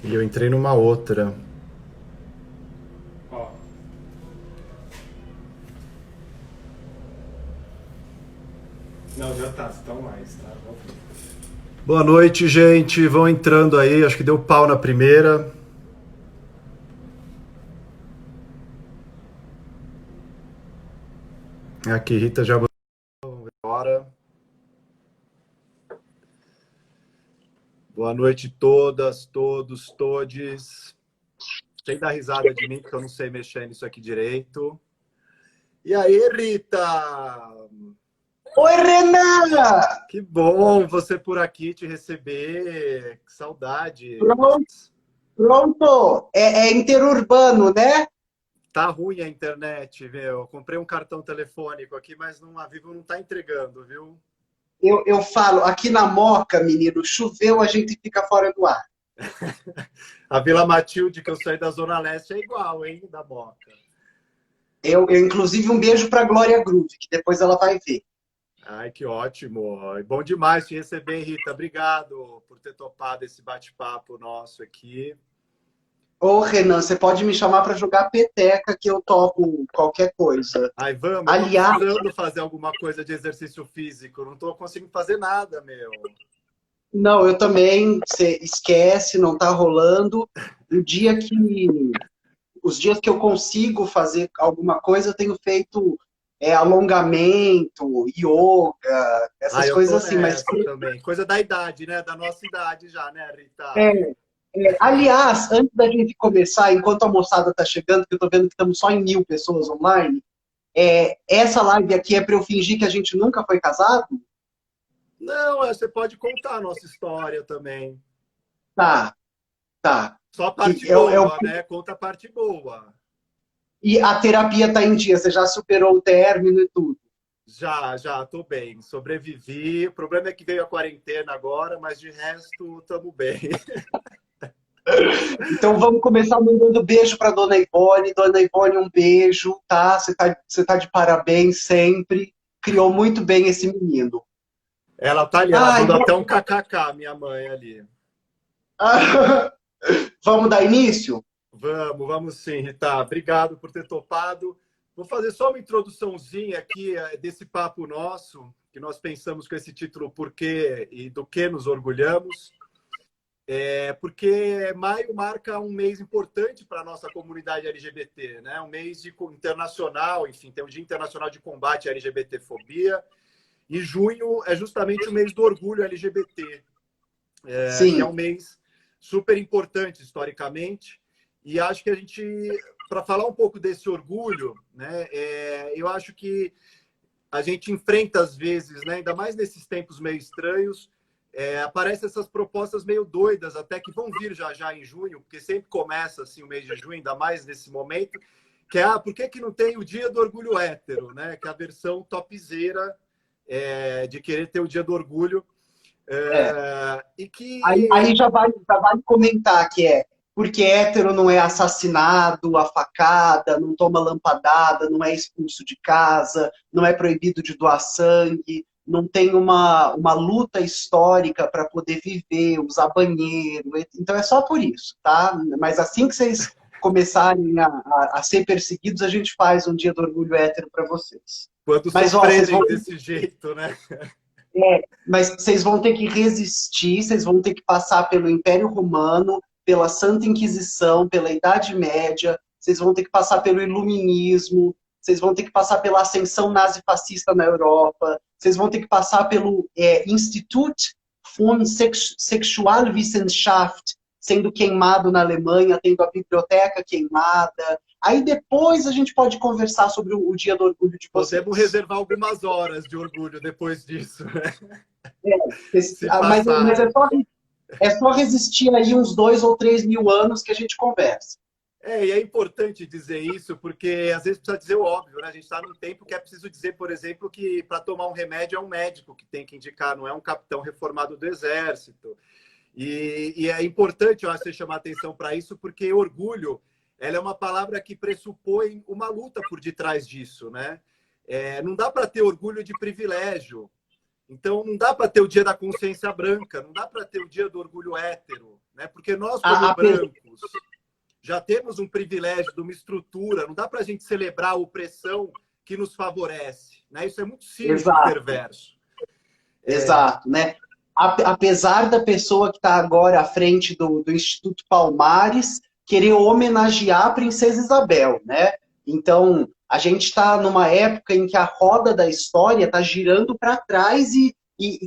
E eu entrei numa outra. Ó, não, já tá, estão mais, tá? Vamos ver. Boa noite, gente. Vão entrando aí. Acho que deu pau na primeira. Aqui, Rita já botou hora. Boa noite, todas, todos, todes. Sem dar risada de mim, porque eu não sei mexer nisso aqui direito. E aí, Rita? Oi, Renan! Que bom você por aqui te receber. Que saudade. Pronto, pronto. É interurbano, né? Tá ruim a internet, meu. Eu comprei um cartão telefônico aqui, mas não, a Vivo não tá entregando, viu? Eu falo, aqui na Moca, menino, choveu, a gente fica fora do ar. A Vila Matilde, que eu saí da Zona Leste, é igual, hein, da Moca. Inclusive, um beijo para Glória Groove, que depois ela vai ver. Ai, que ótimo. Bom demais te receber, Rita. Obrigado por ter topado esse bate-papo nosso aqui. Ô, Renan, você pode me chamar para jogar peteca, que eu topo qualquer coisa. Ai, vamos, eu tô Aliás, precisando fazer alguma coisa de exercício físico. Não tô conseguindo fazer nada, meu. não, eu também, você esquece, não tá rolando. O dia que os dias que eu consigo fazer alguma coisa, eu tenho feito alongamento, yoga, Ah, essas eu tô coisas assim, mas nessa também. Coisa da idade, né? Da nossa idade já, né, Rita? é, aliás, antes da gente começar, enquanto a moçada está chegando, que eu estou vendo que estamos só em 1.000 pessoas online, essa live aqui é para eu fingir que a gente nunca foi casado? Não, você pode contar a nossa história também. Tá, tá. Só a Que parte boa, né? Conta a parte boa. e a terapia está em dia, você já superou o término e tudo. Já, tô bem. Sobrevivi. O problema é que veio a quarentena agora, mas de resto, tamo bem. Então vamos começar mandando beijo para Dona Ivone. Dona Ivone, um beijo, tá? Você tá de parabéns sempre. Criou muito bem esse menino. Ela tá ali, ela Ai, mandou até um kkk, minha mãe ali. vamos dar início? Vamos sim, Rita. Obrigado por ter topado. Vou fazer só uma introduçãozinha aqui desse papo nosso, que nós pensamos com esse título Por quê e do que nos orgulhamos. Porque maio marca um mês importante para a nossa comunidade LGBT, né? Um mês internacional, enfim, tem o Dia Internacional de Combate à LGBTfobia, e junho é justamente o mês do orgulho LGBT, que é um Sim. mês super importante historicamente, e acho que a gente, para falar um pouco desse orgulho, né, eu acho que a gente enfrenta às vezes, né, ainda mais nesses tempos meio estranhos, aparecem essas propostas meio doidas, até que vão vir já já em junho, porque sempre começa assim o mês de junho, ainda mais nesse momento, que é por que não tem o Dia do Orgulho Hétero, né? Que é a versão topzera de querer ter o Dia do Orgulho. É. E Aí que. já vai comentar que porque hétero não é assassinado, a facada, não toma lampadada, não é expulso de casa, não é proibido de doar sangue, não tem uma luta histórica para poder viver, usar banheiro. Então é só por isso, tá? Mas assim que vocês começarem a ser perseguidos, a gente faz um dia do orgulho hétero para vocês. Quando Mas, ó, vocês vão sofrerem desse jeito, né? mas vocês vão ter que resistir, vocês vão ter que passar pelo Império Romano, pela Santa Inquisição, pela Idade Média, vocês vão ter que passar pelo Iluminismo, vocês vão ter que passar pela ascensão nazifascista na Europa, vocês vão ter que passar pelo Institut von Sexualwissenschaft, sendo queimado na Alemanha, tendo a biblioteca queimada. Aí depois a gente pode conversar sobre o Dia do Orgulho de Podemos vocês. reservar algumas horas de orgulho depois disso, né? Se Mas passarem. é só resistir aí uns 2 ou 3 mil anos que a gente conversa. E é importante dizer isso, porque às vezes precisa dizer o óbvio, né? A gente está num tempo que é preciso dizer, por exemplo, que para tomar um remédio é um médico que tem que indicar, não é um capitão reformado do Exército. E é importante, eu acho, você chamar atenção para isso, porque orgulho, ela é uma palavra que pressupõe uma luta por detrás disso, né? Não dá para ter orgulho de privilégio. Então, não dá para ter o dia da consciência branca, não dá para ter o dia do orgulho hétero, né? Porque nós, como brancos, já temos um privilégio de uma estrutura, não dá para a gente celebrar a opressão que nos favorece, né? Isso é muito cínico e perverso. Exato, né? Apesar da pessoa que está agora à frente do Instituto Palmares querer homenagear a Princesa Isabel, né? Então, a gente está numa época em que a roda da história está girando para trás e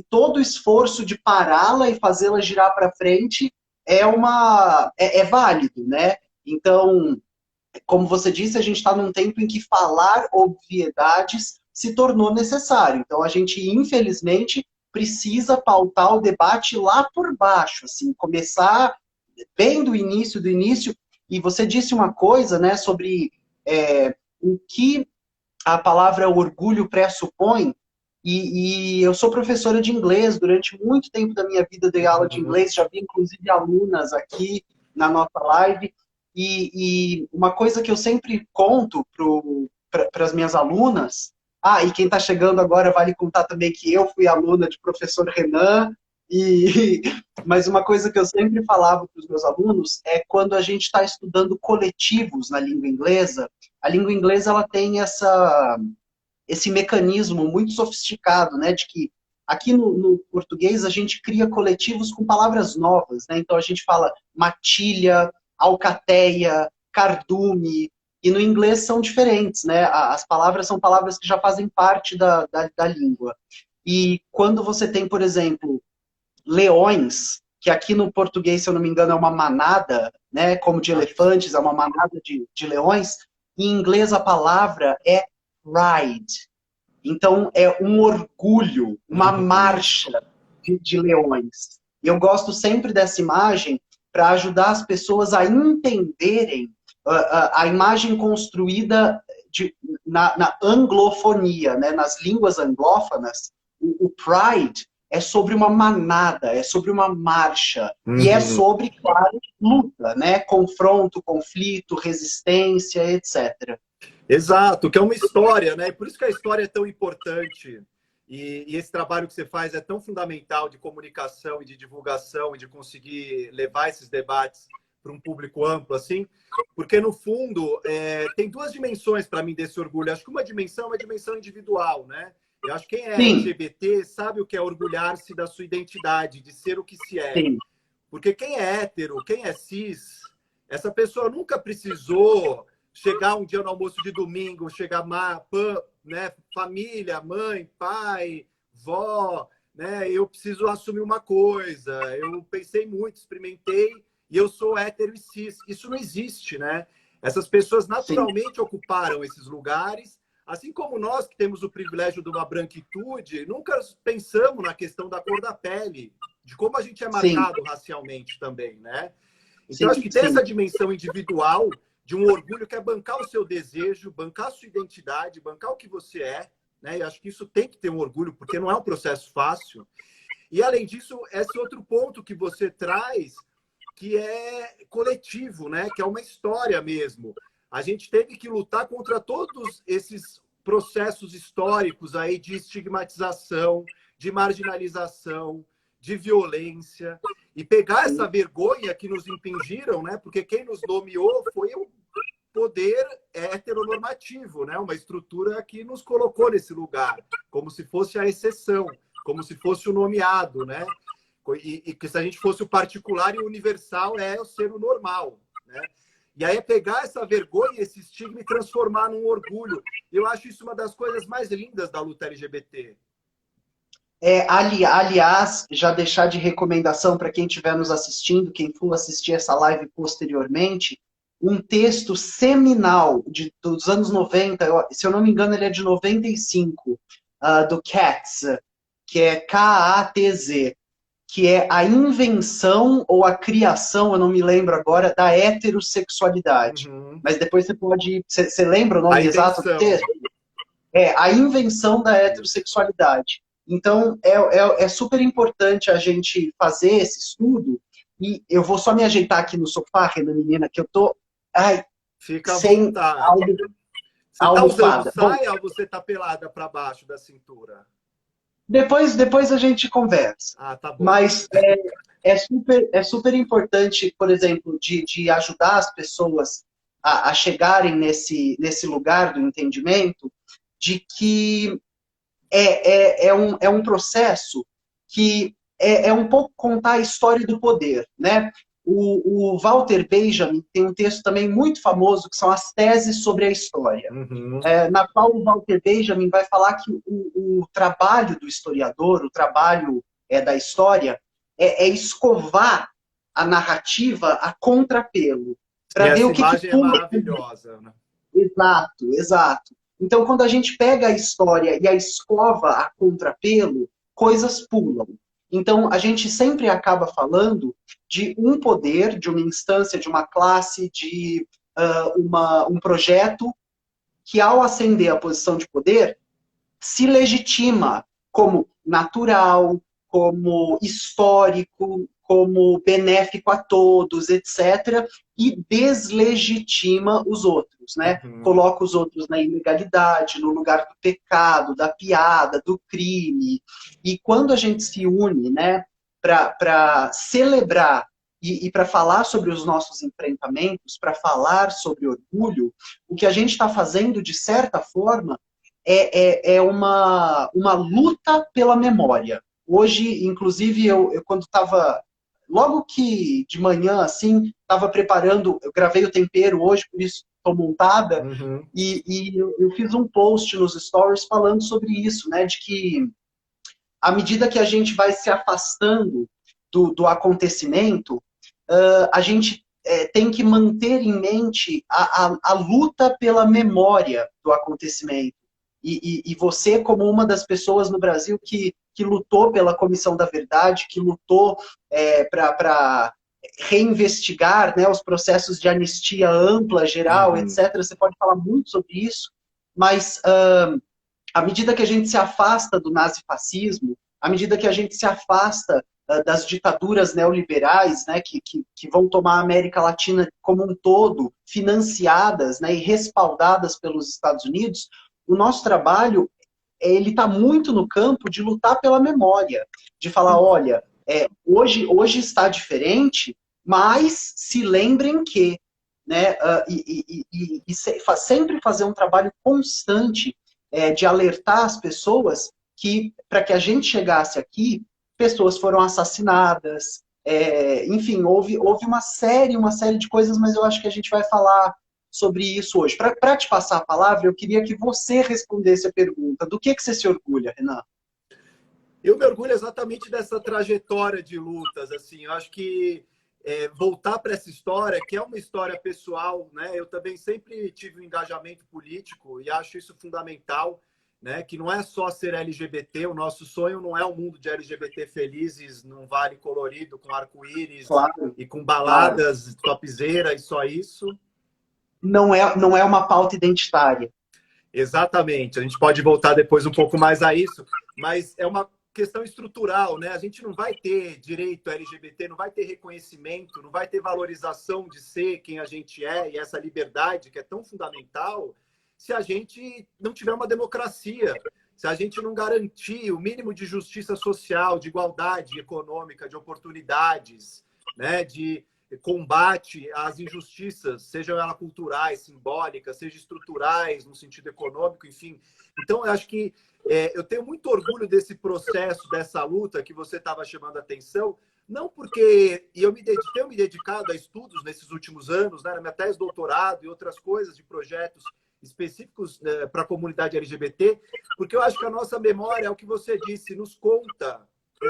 todo o esforço de pará-la e fazê-la girar para frente é válido, né? Então, como você disse, a gente está num tempo em que falar obviedades se tornou necessário. Então, a gente, infelizmente, precisa pautar o debate lá por baixo, assim, começar bem do início, e você disse uma coisa, né, sobre o que a palavra orgulho pressupõe, e eu sou professora de inglês, durante muito tempo da minha vida dei aula de inglês, já vi inclusive alunas aqui na nossa live, e uma coisa que eu sempre conto para as minhas alunas, e quem está chegando agora vale contar também que eu fui aluna de professor Renan, mas uma coisa que eu sempre falava para os meus alunos é quando a gente está estudando coletivos na língua inglesa, a língua inglesa ela tem esse mecanismo muito sofisticado, né, de que aqui no português a gente cria coletivos com palavras novas, né? Então a gente fala matilha, alcateia, cardume, e no inglês são diferentes, né? As palavras são palavras que já fazem parte da língua. E quando você tem, por exemplo, leões, que aqui no português, se eu não me engano, é uma manada, né? Como de elefantes, é uma manada de leões, em inglês a palavra é pride. Então, é um orgulho, uma marcha de leões. E eu gosto sempre dessa imagem para ajudar as pessoas a entenderem a imagem construída na anglofonia, né? Nas línguas anglófonas. O pride é sobre uma manada, é sobre uma marcha. E é sobre, claro, luta, né? Confronto, conflito, resistência, etc. Exato, que é uma história, né? E por isso que a história é tão importante. E esse trabalho que você faz é tão fundamental de comunicação e de divulgação e de conseguir levar esses debates para um público amplo, assim, porque, no fundo, tem duas dimensões para mim desse orgulho. Acho que uma dimensão é uma dimensão individual, né? Eu acho que quem é LGBT sabe o que é orgulhar-se da sua identidade, de ser o que se é. Sim. Porque quem é hétero, quem é cis, essa pessoa nunca precisou chegar um dia no almoço de domingo, chegar né, família, mãe, pai, vó, né, eu preciso assumir uma coisa, eu pensei muito, experimentei, e eu sou hétero e cis. Isso não existe, né? Essas pessoas naturalmente ocuparam esses lugares, assim como nós que temos o privilégio de uma branquitude, nunca pensamos na questão da cor da pele, de como a gente é marcado racialmente também, né? Então, acho que tem essa dimensão individual de um orgulho que é bancar o seu desejo, bancar a sua identidade, bancar o que você é, né? E acho que isso tem que ter um orgulho, porque não é um processo fácil. E, além disso, esse outro ponto que você traz, que é coletivo, né? Que é uma história mesmo. A gente teve que lutar contra todos esses processos históricos aí de estigmatização, de marginalização, de violência, e pegar essa vergonha que nos impingiram, né? Porque quem nos nomeou foi o poder heteronormativo, né? Uma estrutura que nos colocou nesse lugar, como se fosse a exceção, como se fosse o nomeado, né? E que se a gente fosse o particular e o universal é o ser o normal, né? E aí é pegar essa vergonha, esse estigma e transformar num orgulho. Eu acho isso uma das coisas mais lindas da luta LGBT. Aliás, já deixar de recomendação para quem estiver nos assistindo, quem for assistir essa live posteriormente, um texto seminal dos anos 90, se eu não me engano ele é de 95, do Katz, que é K-A-T-Z, que é a invenção ou a criação, eu não me lembro agora, da heterossexualidade. Mas depois você pode... Você lembra o nome exato do texto? É a invenção da heterossexualidade. Então, é super importante a gente fazer esse estudo. E eu vou só me ajeitar aqui no sofá, Renan, menina, que eu tô... Fica à vontade. Você tá usando saia ou você tá pelada para baixo da cintura? Depois a gente conversa. Ah, tá bom. Mas é super importante, por exemplo, de ajudar as pessoas a chegarem nesse lugar do entendimento, de que é um processo que é um pouco contar a história do poder, né? O Walter Benjamin tem um texto também muito famoso, que são as teses sobre a história, Uhum. na qual o Walter Benjamin vai falar que o trabalho do historiador, o trabalho da história, é escovar a narrativa a contrapelo, E para ver essa o que imagem é pula. maravilhosa, né? Exato, exato. Então, quando a gente pega a história e a escova a contrapelo, coisas pulam. Então, a gente sempre acaba falando de um poder, de uma instância, de uma classe, de um projeto que, ao ascender à posição de poder, se legitima como natural, como histórico, como benéfico a todos, etc., e deslegitima os outros, né? Uhum. Coloca os outros na ilegalidade, no lugar do pecado, da piada, do crime. E quando a gente se une, né, para celebrar e para falar sobre os nossos enfrentamentos, para falar sobre orgulho, o que a gente está fazendo, de certa forma, é uma luta pela memória. Hoje, inclusive, eu quando estava, logo que de manhã, assim, estava preparando, eu gravei o tempero hoje, por isso estou montada, Uhum. e eu fiz um post nos stories falando sobre isso, né, de que à medida que a gente vai se afastando do acontecimento, a gente tem que manter em mente a luta pela memória do acontecimento. E você, como uma das pessoas no Brasil que lutou pela Comissão da Verdade, que lutou para reinvestigar, né, os processos de anistia ampla, geral, Uhum. etc., você pode falar muito sobre isso, mas à medida que a gente se afasta do nazifascismo, à medida que a gente se afasta das ditaduras neoliberais, né, que vão tomar a América Latina como um todo, financiadas, né, e respaldadas pelos Estados Unidos, o nosso trabalho ele está muito no campo de lutar pela memória, de falar, olha, hoje está diferente, mas se lembrem que, né, sempre fazer um trabalho constante de alertar as pessoas que, para que a gente chegasse aqui, pessoas foram assassinadas, enfim, houve uma série de coisas, mas eu acho que a gente vai falar sobre isso hoje. Para te passar a palavra, eu queria que você respondesse a pergunta. Do que você se orgulha, Renan? Eu me orgulho exatamente dessa trajetória de lutas. Assim, eu acho que voltar para essa história, que é uma história pessoal, né? Eu também sempre tive um engajamento político e acho isso fundamental, né? Que não é só ser LGBT. O nosso sonho não é um mundo de LGBT felizes num vale colorido com arco-íris Claro, e com claro. baladas, topzeira e só isso. Não é uma pauta identitária. Exatamente. A gente pode voltar depois um pouco mais a isso, mas é uma questão estrutural, né? A gente não vai ter direito LGBT, não vai ter reconhecimento, não vai ter valorização de ser quem a gente é e essa liberdade que é tão fundamental se a gente não tiver uma democracia, se a gente não garantir o mínimo de justiça social, de igualdade econômica, de oportunidades, né? De combate às injustiças, sejam elas culturais, simbólicas, sejam estruturais, no sentido econômico, enfim. Então, eu acho que eu tenho muito orgulho desse processo, dessa luta que você estava chamando a atenção, não porque tenho me dedicado a estudos nesses últimos anos, né, na minha tese de doutorado e outras coisas, de projetos específicos para a comunidade LGBT, porque eu acho que a nossa memória, é o que você disse, nos conta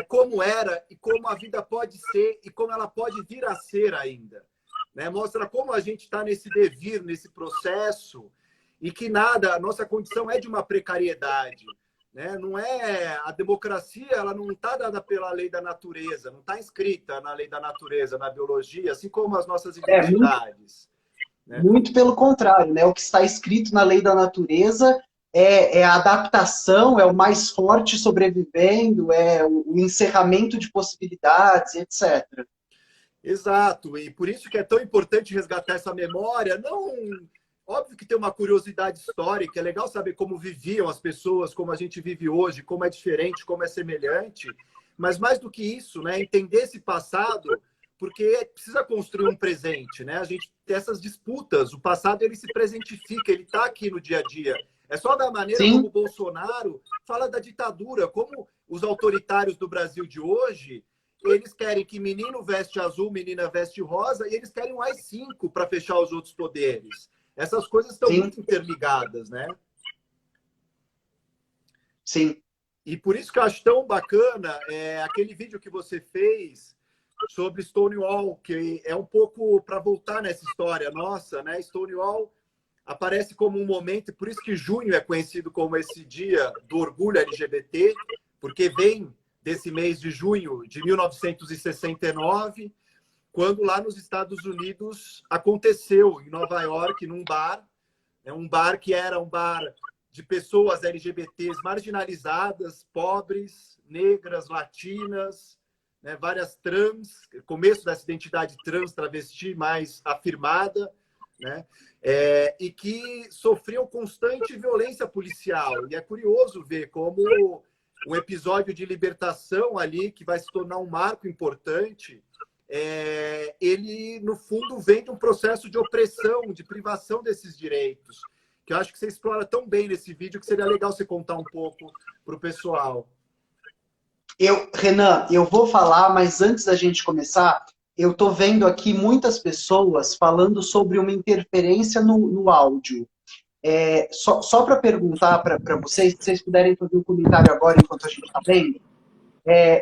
como era e como a vida pode ser e como ela pode vir a ser ainda. Né? Mostra como a gente está nesse devir, nesse processo, e que nada, a nossa condição é de uma precariedade. Né? Não é a democracia, ela não está dada pela lei da natureza, não está inscrita na lei da natureza, na biologia, assim como as nossas Muito, identidades. Né? muito pelo contrário, né? O que está escrito na lei da natureza é a adaptação, é o mais forte sobrevivendo, é o encerramento de possibilidades, etc. Exato, e por isso que é tão importante resgatar essa memória, não óbvio que tem uma curiosidade histórica, é legal saber como viviam as pessoas, como a gente vive hoje, como é diferente, como é semelhante, mas mais do que isso, né, entender esse passado, porque precisa construir um presente, né? A gente tem essas disputas, o passado ele se presentifica, ele está aqui no dia a dia. É só da maneira Sim. como o Bolsonaro fala da ditadura, como os autoritários do Brasil de hoje, eles querem que menino veste azul, menina veste rosa, e eles querem um AI-5 para fechar os outros poderes. Essas coisas estão Sim. muito interligadas, né? Sim. E por isso que eu acho tão bacana aquele vídeo que você fez sobre Stonewall, que é um pouco para voltar nessa história nossa, né? Stonewall aparece como um momento, e por isso que junho é conhecido como esse dia do orgulho LGBT, porque vem desse mês de junho de 1969, quando lá nos Estados Unidos aconteceu, em Nova York, num bar, um bar que era um bar de pessoas LGBTs marginalizadas, pobres, negras, latinas, né, várias trans, começo dessa identidade trans, travesti mais afirmada, né, e que sofriam constante violência policial. E é curioso ver como um episódio de libertação ali, que vai se tornar um marco importante, ele, no fundo, vem de um processo de opressão, de privação desses direitos, que eu acho que você explora tão bem nesse vídeo, que seria legal você contar um pouco para o pessoal. Renan, eu vou falar, mas antes da gente começar, eu estou vendo aqui muitas pessoas falando sobre uma interferência no áudio. Só para perguntar para vocês, se vocês puderem fazer um comentário agora enquanto a gente está vendo.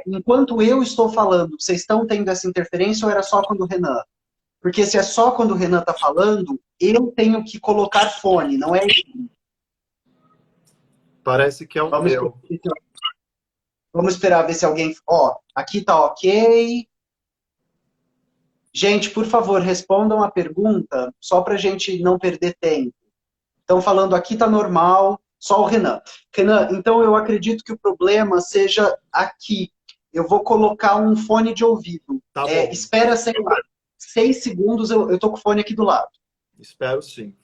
Enquanto eu estou falando, vocês estão tendo essa interferência ou era só quando o Renan? Porque se é só quando o Renan está falando, eu tenho que colocar fone, não é ele. Parece que é o meu. Vamos esperar ver se alguém... Ó, aqui tá ok. Gente, por favor, respondam a pergunta, só para a gente não perder tempo. Estão falando aqui tá normal, só o Renan. Renan, então eu acredito que o problema seja aqui. Eu vou colocar um fone de ouvido. Tá bom. Espera, sei lá, 6 segundos, eu tô com o fone aqui do lado. Espero sim.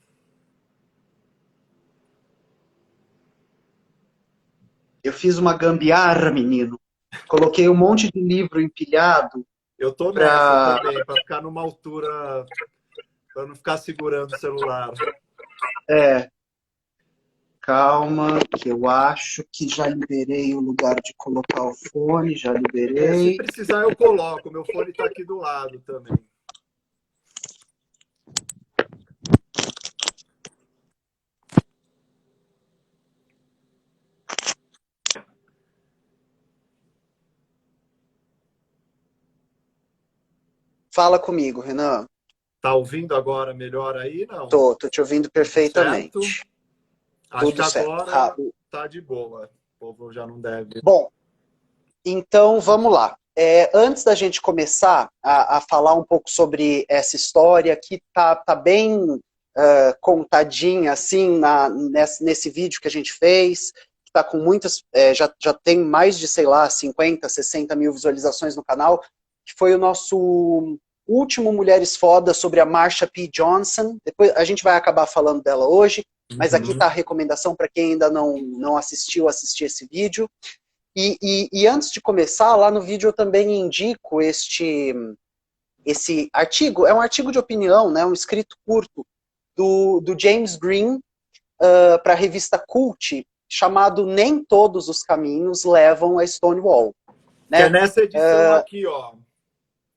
Eu fiz uma gambiarra, menino. Coloquei um monte de livro empilhado. Eu tô nessa também, para ficar numa altura, para não ficar segurando o celular. Calma, que eu acho que já liberei o lugar de colocar o fone, já liberei. Se precisar, eu coloco. Meu fone está aqui do lado também. Fala comigo, Renan. Tá ouvindo agora melhor aí? Não? Tô te ouvindo perfeitamente. Certo? Acho Tudo que certo. agora tá de boa. O povo já não deve. Bom, então vamos lá. Antes da gente começar a falar um pouco sobre essa história que tá bem contadinha assim nesse vídeo que a gente fez, que tá com muitas, já tem mais de, sei lá, 50, 60 mil visualizações no canal, que foi o nosso último Mulheres Foda sobre a Marsha P. Johnson. Depois a gente vai acabar falando dela hoje, mas aqui tá a recomendação para quem ainda não assistiu, assistir esse vídeo. E antes de começar, lá no vídeo eu também indico esse artigo. É um artigo de opinião, né, um escrito curto do James Green para a revista Cult, chamado Nem Todos os Caminhos Levam a Stonewall. Né? Que é nessa edição aqui, ó.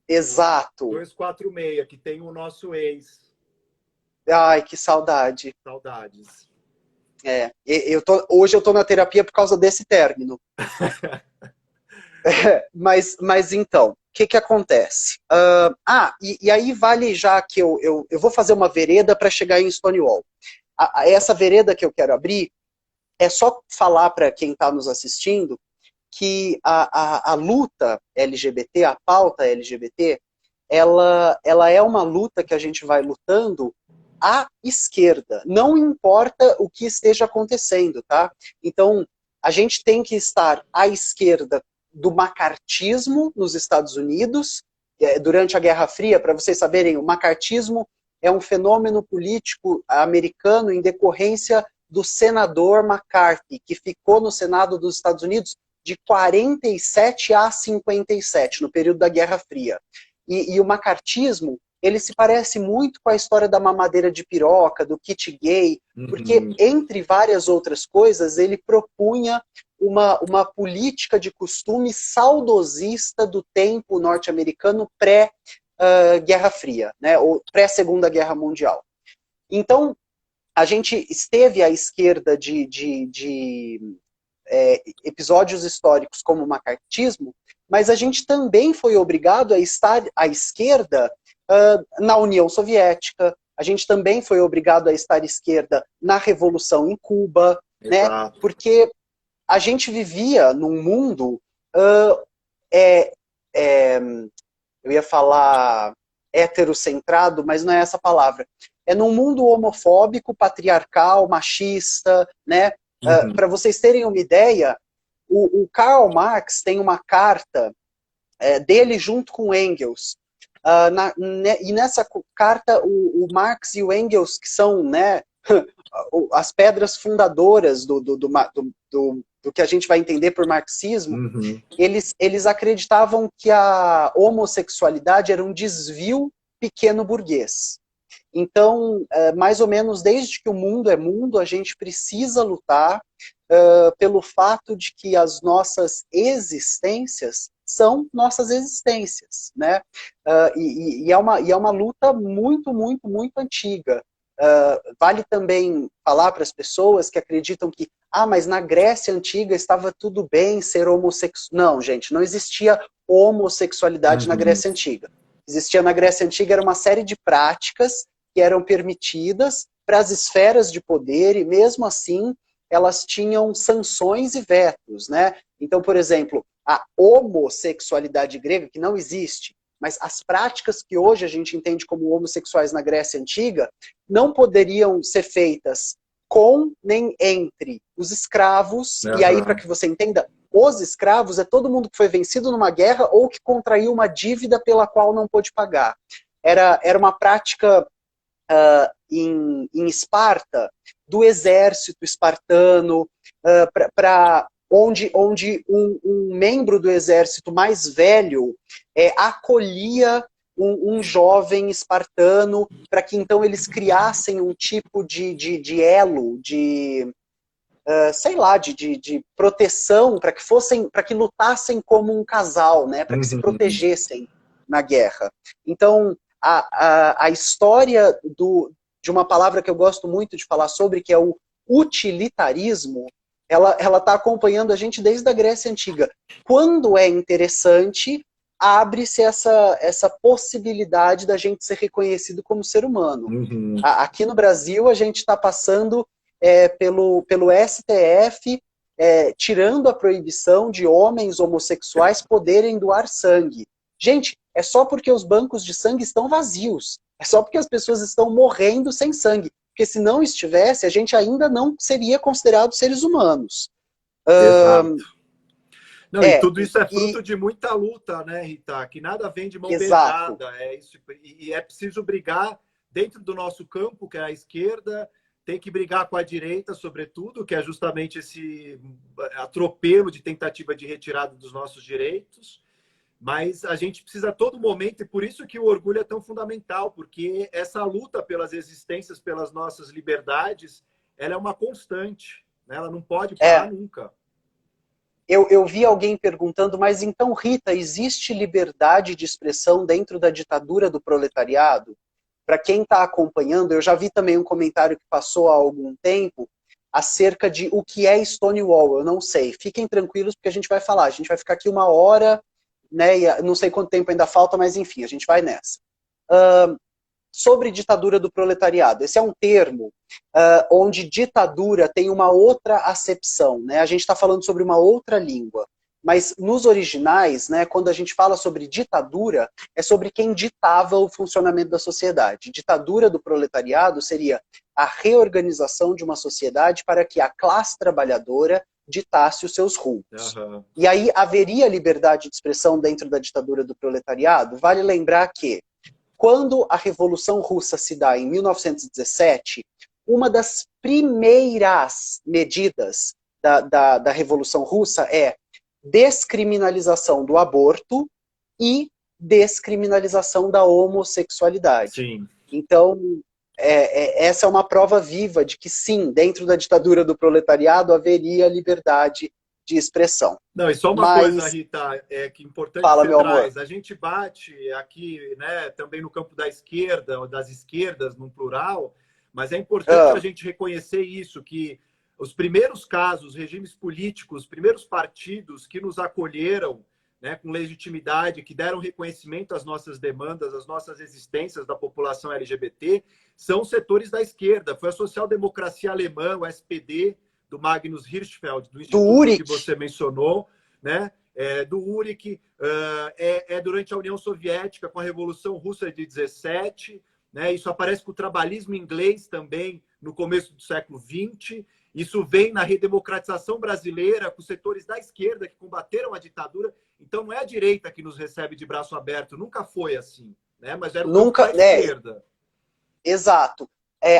Exato. 246, que tem o nosso ex. Ai, que saudade. Saudades. Hoje eu tô na terapia por causa desse término. Mas então, o que acontece? E aí vale já que eu vou fazer uma vereda para chegar em Stonewall. Essa vereda que eu quero abrir é só falar para quem está nos assistindo que a luta LGBT, a pauta LGBT, ela é uma luta que a gente vai lutando à esquerda. Não importa o que esteja acontecendo, tá? Então, a gente tem que estar à esquerda do macartismo nos Estados Unidos. Durante a Guerra Fria, para vocês saberem, o macartismo é um fenômeno político americano em decorrência do senador McCarthy, que ficou no Senado dos Estados Unidos de 47 a 57, no período da Guerra Fria. E o macartismo, ele se parece muito com a história da mamadeira de piroca, do kit gay, porque, entre várias outras coisas, ele propunha uma política de costume saudosista do tempo norte-americano pré-Guerra Fria, né, ou pré-Segunda Guerra Mundial. Então, a gente esteve à esquerda de episódios históricos como o macartismo, mas a gente também foi obrigado a estar à esquerda na União Soviética, a gente também foi obrigado a estar à esquerda na Revolução em Cuba, né? Porque a gente vivia num mundo, eu ia falar heterocentrado, mas não é essa palavra. É num mundo homofóbico, patriarcal, machista, né? Para vocês terem uma ideia, o Karl Marx tem uma carta dele junto com Engels. E nessa carta, o Marx e o Engels, que são, né, as pedras fundadoras do que a gente vai entender por marxismo, eles acreditavam que a homossexualidade era um desvio pequeno burguês. Então, mais ou menos desde que o mundo é mundo, a gente precisa lutar pelo fato de que as nossas existências são nossas existências, né? E é uma luta muito, muito, muito antiga. Vale também falar para as pessoas que acreditam que mas na Grécia Antiga estava tudo bem ser homossexual. Não, gente, não existia homossexualidade na Grécia Antiga. Existia na Grécia Antiga era uma série de práticas que eram permitidas para as esferas de poder, e mesmo assim elas tinham sanções e vetos, né? Então, por exemplo, a homossexualidade grega, que não existe, mas as práticas que hoje a gente entende como homossexuais na Grécia Antiga, não poderiam ser feitas com nem entre os escravos, e aí, para que você entenda, os escravos é todo mundo que foi vencido numa guerra ou que contraiu uma dívida pela qual não pôde pagar. Era uma prática em Esparta, do exército espartano, onde um membro do exército mais velho acolhia um jovem espartano para que então eles criassem um tipo de elo, de proteção, para que lutassem como um casal, né, para que se protegessem na guerra. Então, a história de uma palavra que eu gosto muito de falar sobre, que é o utilitarismo, ela está acompanhando a gente desde a Grécia Antiga. Quando é interessante, abre-se essa possibilidade da gente ser reconhecido como ser humano. Aqui no Brasil, a gente está passando pelo STF, tirando a proibição de homens homossexuais poderem doar sangue. Gente, é só porque os bancos de sangue estão vazios. É só porque as pessoas estão morrendo sem sangue. Porque se não estivesse, a gente ainda não seria considerado seres humanos. Exato. Não, e tudo isso é fruto de muita luta, né, Rita? Que nada vem de mão beijada. E é preciso brigar dentro do nosso campo, que é a esquerda, tem que brigar com a direita, sobretudo, que é justamente esse atropelo de tentativa de retirada dos nossos direitos. Mas a gente precisa a todo momento, e por isso que o orgulho é tão fundamental, porque essa luta pelas existências, pelas nossas liberdades, ela é uma constante, né? Ela não pode parar nunca. Eu vi alguém perguntando, mas então, Rita, existe liberdade de expressão dentro da ditadura do proletariado? Para quem está acompanhando, eu já vi também um comentário que passou há algum tempo acerca de o que é Stonewall. Eu não sei. Fiquem tranquilos, porque a gente vai falar. A gente vai ficar aqui 1 hora, né? E não sei quanto tempo ainda falta, mas enfim, a gente vai nessa. Sobre ditadura do proletariado. Esse é um termo onde ditadura tem uma outra acepção, né? A gente está falando sobre uma outra língua. Mas nos originais, né, quando a gente fala sobre ditadura, é sobre quem ditava o funcionamento da sociedade. Ditadura do proletariado seria a reorganização de uma sociedade para que a classe trabalhadora ditasse os seus rumos. E aí haveria liberdade de expressão dentro da ditadura do proletariado? Vale lembrar que quando a Revolução Russa se dá em 1917, uma das primeiras medidas da Revolução Russa é descriminalização do aborto e descriminalização da homossexualidade. Sim. Então, essa é uma prova viva de que, sim, dentro da ditadura do proletariado haveria liberdade de expressão. Não, e só uma coisa, Rita, que é importante fala, que você meu traz. amor. A gente bate aqui, né, também no campo da esquerda, ou das esquerdas, no plural, mas é importante a gente reconhecer isso, que os primeiros casos, regimes políticos, os primeiros partidos que nos acolheram, né, com legitimidade, que deram reconhecimento às nossas demandas, às nossas existências da população LGBT, são setores da esquerda. Foi a social-democracia alemã, o SPD, do Magnus Hirschfeld, do instituto que você mencionou, né? Do Uric, durante a União Soviética, com a Revolução Russa de 17, né? Isso aparece com o trabalhismo inglês também, no começo do século XX. Isso vem na redemocratização brasileira, com setores da esquerda que combateram a ditadura. Então, não é a direita que nos recebe de braço aberto, nunca foi assim, né? Mas era o campo da esquerda. Exato.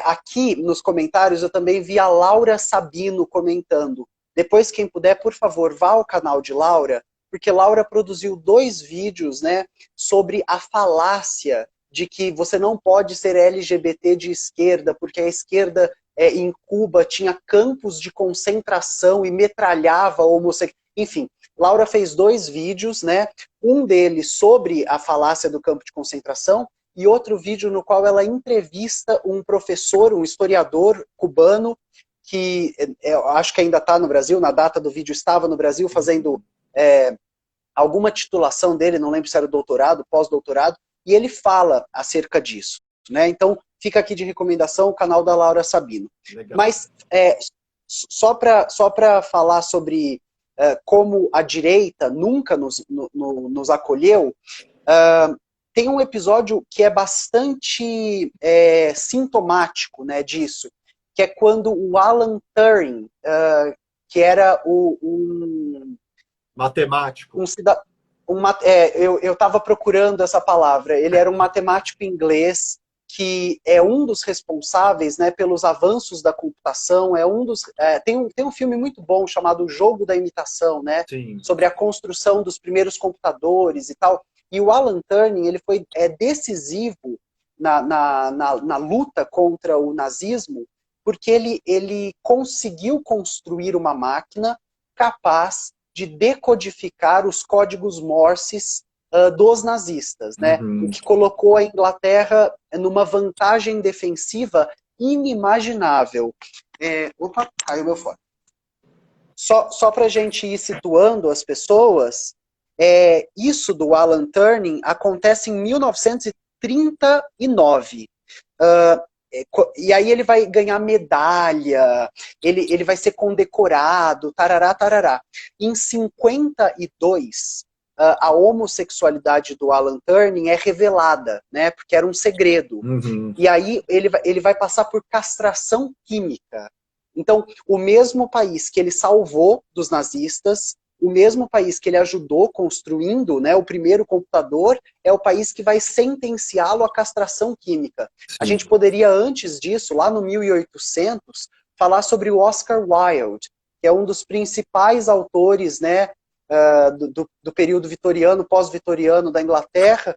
Aqui nos comentários eu também vi a Laura Sabino comentando. Depois, quem puder, por favor, vá ao canal de Laura, porque Laura produziu 2 vídeos, né, sobre a falácia de que você não pode ser LGBT de esquerda, porque a esquerda em Cuba tinha campos de concentração e metralhava homossexuais. Enfim, Laura fez 2 vídeos, né, um deles sobre a falácia do campo de concentração, e outro vídeo no qual ela entrevista um professor, um historiador cubano, que eu acho que ainda está no Brasil, na data do vídeo estava no Brasil, fazendo alguma titulação dele, não lembro se era doutorado, pós-doutorado, e ele fala acerca disso, né? Então, fica aqui de recomendação o canal da Laura Sabino. Legal. Mas, só para falar sobre como a direita nunca nos acolheu, tem um episódio que é bastante sintomático, né, disso, que é quando o Alan Turing, que era um matemático. Eu estava procurando essa palavra. Ele era um matemático inglês que é um dos responsáveis, né, pelos avanços da computação. Tem um filme muito bom chamado O Jogo da Imitação, né, sobre a construção dos primeiros computadores e tal. E o Alan Turing, ele foi decisivo na luta contra o nazismo, porque ele conseguiu construir uma máquina capaz de decodificar os códigos Morses dos nazistas, né? O que colocou a Inglaterra numa vantagem defensiva inimaginável. Opa, caiu meu fone. Só para a gente ir situando as pessoas, isso do Alan Turing acontece em 1939. E aí ele vai ganhar medalha, ele vai ser condecorado, tarará, tarará. Em 52, a homossexualidade do Alan Turing é revelada, né, porque era um segredo. E aí ele vai passar por castração química. Então, o mesmo país que ele salvou dos nazistas, o mesmo país que ele ajudou construindo, né, o primeiro computador, é o país que vai sentenciá-lo à castração química. Sim. A gente poderia, antes disso, lá no 1800, falar sobre o Oscar Wilde, que é um dos principais autores, né, do período vitoriano, pós-vitoriano da Inglaterra,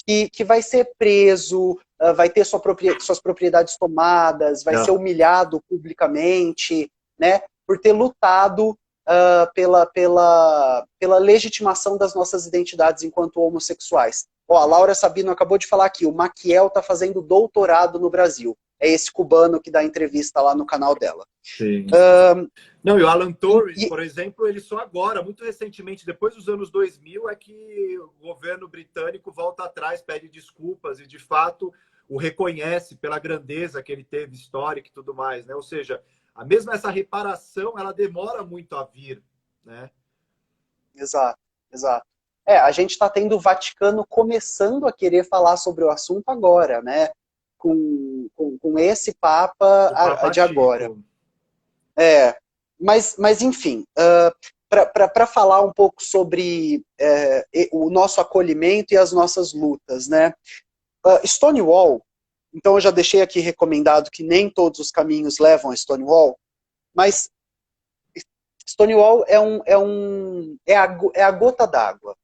que vai ser preso, vai ter suas propriedades tomadas, vai ser humilhado publicamente, né, por ter lutado pela legitimação das nossas identidades enquanto homossexuais. A Laura Sabino acabou de falar aqui, o Maquiel está fazendo doutorado no Brasil. É esse cubano que dá entrevista lá no canal dela. Sim. Não, e o Alan Turing, por exemplo, ele só agora, muito recentemente, depois dos anos 2000, é que o governo britânico volta atrás, pede desculpas e, de fato, o reconhece pela grandeza que ele teve, histórica e tudo mais, né? Ou seja, mesmo essa reparação, ela demora muito a vir, né? Exato, exato. A gente está tendo o Vaticano começando a querer falar sobre o assunto agora, né? Com esse Papa de agora. Mas enfim, para falar um pouco sobre o nosso acolhimento e as nossas lutas, né? Stonewall, então eu já deixei aqui recomendado que nem todos os caminhos levam a Stonewall, mas Stonewall é a gota d'água,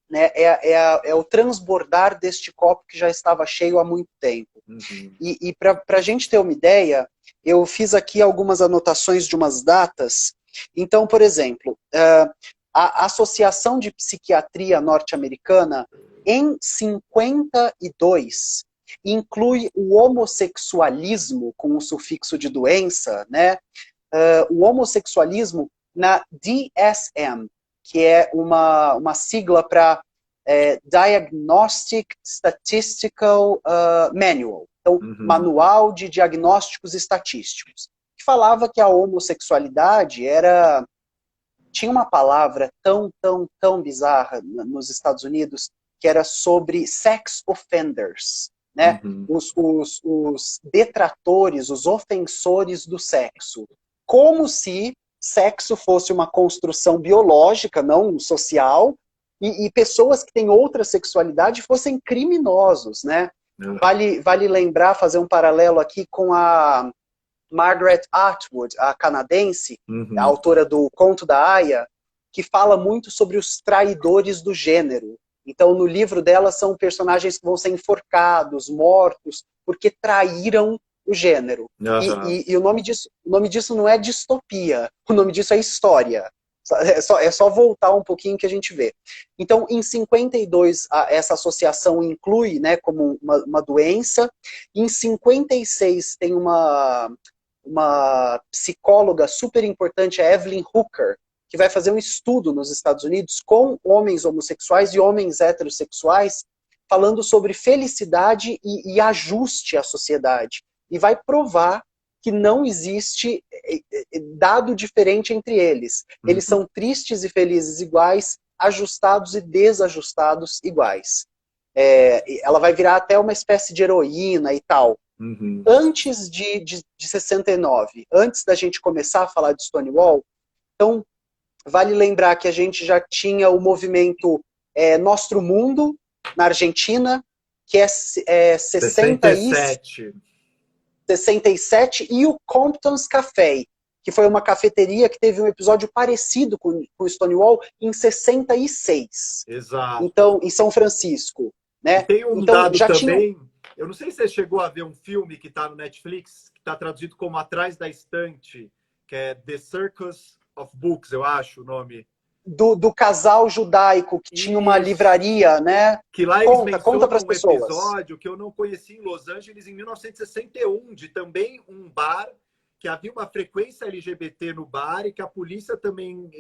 né? É o transbordar deste copo que já estava cheio há muito tempo. Uhum. E para a gente ter uma ideia, eu fiz aqui algumas anotações de umas datas. Então, por exemplo, a Associação de Psiquiatria Norte-Americana, em 52, inclui o homossexualismo, com o sufixo de doença, né? O homossexualismo na DSM, que é uma sigla para Diagnostic Statistical Manual, então, Manual de Diagnósticos Estatísticos, que falava que a homossexualidade tinha uma palavra tão bizarra nos Estados Unidos, que era sobre sex offenders, né? Os detratores, os ofensores do sexo. Como se sexo fosse uma construção biológica, não social, e pessoas que têm outra sexualidade fossem criminosos, né? Vale lembrar, fazer um paralelo aqui com a Margaret Atwood, a canadense, a autora do Conto da Aia, que fala muito sobre os traidores do gênero. Então, no livro dela, são personagens que vão ser enforcados, mortos, porque traíram o gênero. E o nome disso não é distopia, o nome disso é história. É só voltar um pouquinho que a gente vê. Então, em 52, essa associação inclui, né, como uma doença. Em 56, tem uma psicóloga super importante, a Evelyn Hooker, que vai fazer um estudo nos Estados Unidos com homens homossexuais e homens heterossexuais, falando sobre felicidade e ajuste à sociedade. E vai provar que não existe dado diferente entre eles. Eles são tristes e felizes iguais, ajustados e desajustados iguais. Ela vai virar até uma espécie de heroína e tal. Antes de 69, antes da gente começar a falar de Stonewall, então, vale lembrar que a gente já tinha o movimento Nostro Mundo, na Argentina, que é 67, e o Compton's Café, que foi uma cafeteria que teve um episódio parecido com o Stonewall em 66. Exato. Então, em São Francisco. Né? E tem um dado também, eu não sei se você chegou a ver um filme que está no Netflix, que está traduzido como Atrás da Estante, que é The Circus of Books, eu acho o nome. Do casal judaico que tinha uma livraria, né? Que lá eles conta para as um pessoas. episódio que eu não conheci em Los Angeles em 1961, de também um bar que havia uma frequência LGBT no bar e que a polícia também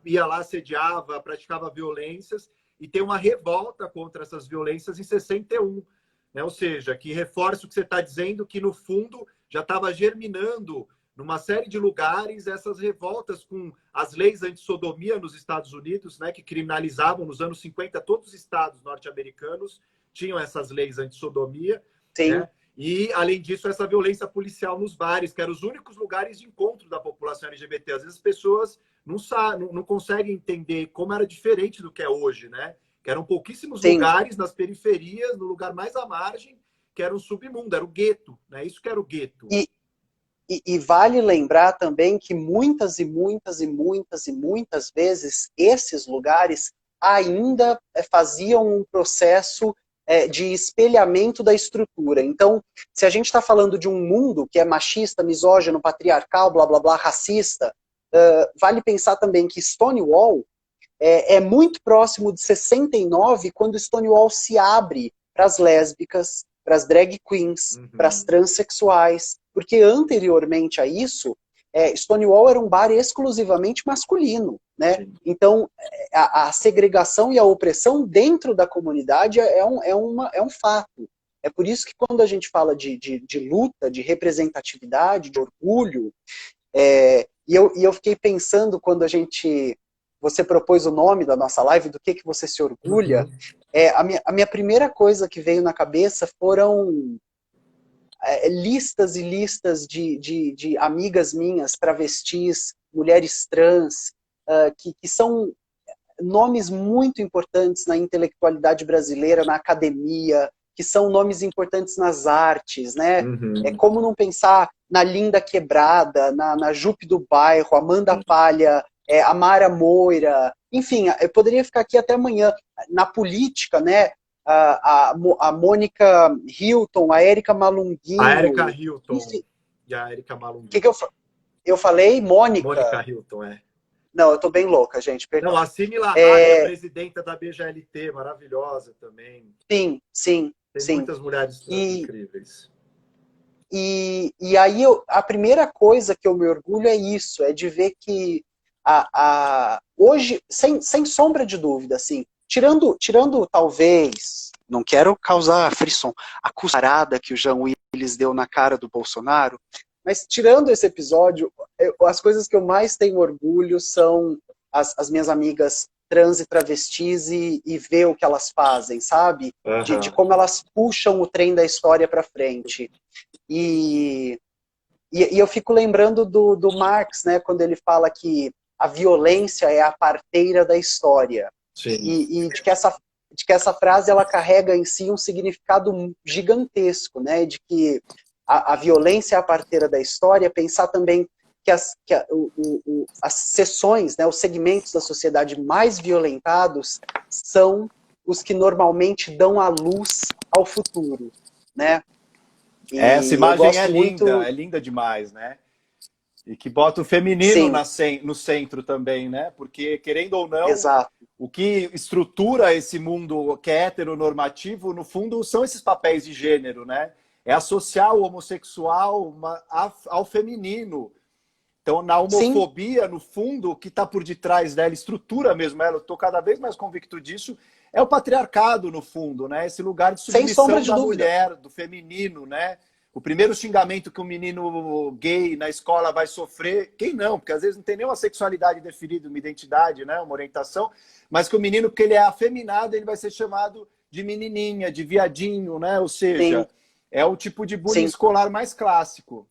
ia lá, sediava, praticava violências, e tem uma revolta contra essas violências em 61. Né? Ou seja, que reforça o que você está dizendo, que no fundo já estava germinando numa série de lugares essas revoltas com as leis anti-sodomia nos Estados Unidos, né, que criminalizavam nos anos 50, todos os estados norte-americanos tinham essas leis anti-sodomia. Sim. Né? E, além disso, essa violência policial nos bares, que eram os únicos lugares de encontro da população LGBT. Às vezes as pessoas não conseguem entender como era diferente do que é hoje, né? Que eram pouquíssimos lugares nas periferias, no lugar mais à margem, que era um submundo, era o gueto, né? Isso que era o gueto. E vale lembrar também que muitas vezes esses lugares ainda faziam um processo de espelhamento da estrutura. Então, se a gente está falando de um mundo que é machista, misógino, patriarcal, blá, blá, blá, racista, vale pensar também que Stonewall é muito próximo de 69, quando Stonewall se abre para as lésbicas, para as drag queens, para as transexuais, porque anteriormente a isso, Stonewall era um bar exclusivamente masculino, né? Sim. Então, a segregação e a opressão dentro da comunidade é um fato. É por isso que quando a gente fala de luta, de representatividade, de orgulho, e eu fiquei pensando quando você propôs o nome da nossa live, do que você se orgulha, a minha primeira coisa que veio na cabeça foram listas e listas de amigas minhas, travestis, mulheres trans, que são nomes muito importantes na intelectualidade brasileira, na academia, que são nomes importantes nas artes, né? Uhum. É como não pensar na Linda Quebrada, na Jupe do Bairro, Amanda Palha, a Mara Moira, enfim, eu poderia ficar aqui até amanhã. Na política, né? A Mônica Hilton, a Érica Malunguinho. A Erika Hilton enfim, e a Erika Malunguinho. que eu falei? Mônica Hilton, é. Não, eu tô bem louca, gente, perdão. Não, a Cine Lahari, a presidenta da BGLT, maravilhosa também. Sim. Tem muitas mulheres incríveis. E aí, a primeira coisa que eu me orgulho é isso, é de ver que hoje, sem sombra de dúvida, assim, tirando talvez, não quero causar frisson, a cusparada que o Jean Willis deu na cara do Bolsonaro, mas tirando esse episódio, as coisas que eu mais tenho orgulho são as minhas amigas trans e travestis e ver o que elas fazem, sabe? Uhum. De como elas puxam o trem da história para frente. E eu fico lembrando do Marx, né, quando ele fala que a violência é a parteira da história. Sim. E de que essa frase ela carrega em si um significado gigantesco, né, de que a violência é a parteira da história, pensar também que as seções, né, os segmentos da sociedade mais violentados são os que normalmente dão a luz ao futuro, né? E essa imagem é muito... linda, é linda demais, né? E que bota o feminino no centro também, né? Porque, querendo ou não, Exato. o que estrutura esse mundo que é heteronormativo, no fundo, são esses papéis de gênero, né? É associar o homossexual ao feminino. Então, na homofobia, sim, no fundo, o que está por detrás dela, estrutura mesmo ela, eu estou cada vez mais convicto disso, é o patriarcado, no fundo, né? Esse lugar de submissão da mulher, do feminino, né? O primeiro xingamento que um menino gay na escola vai sofrer, quem não? Porque às vezes não tem nenhuma sexualidade definida, uma identidade, né? Uma orientação, mas que o menino, porque ele é afeminado, ele vai ser chamado de menininha, de viadinho, né? Ou seja, sim, é o tipo de bullying, sim, escolar mais clássico.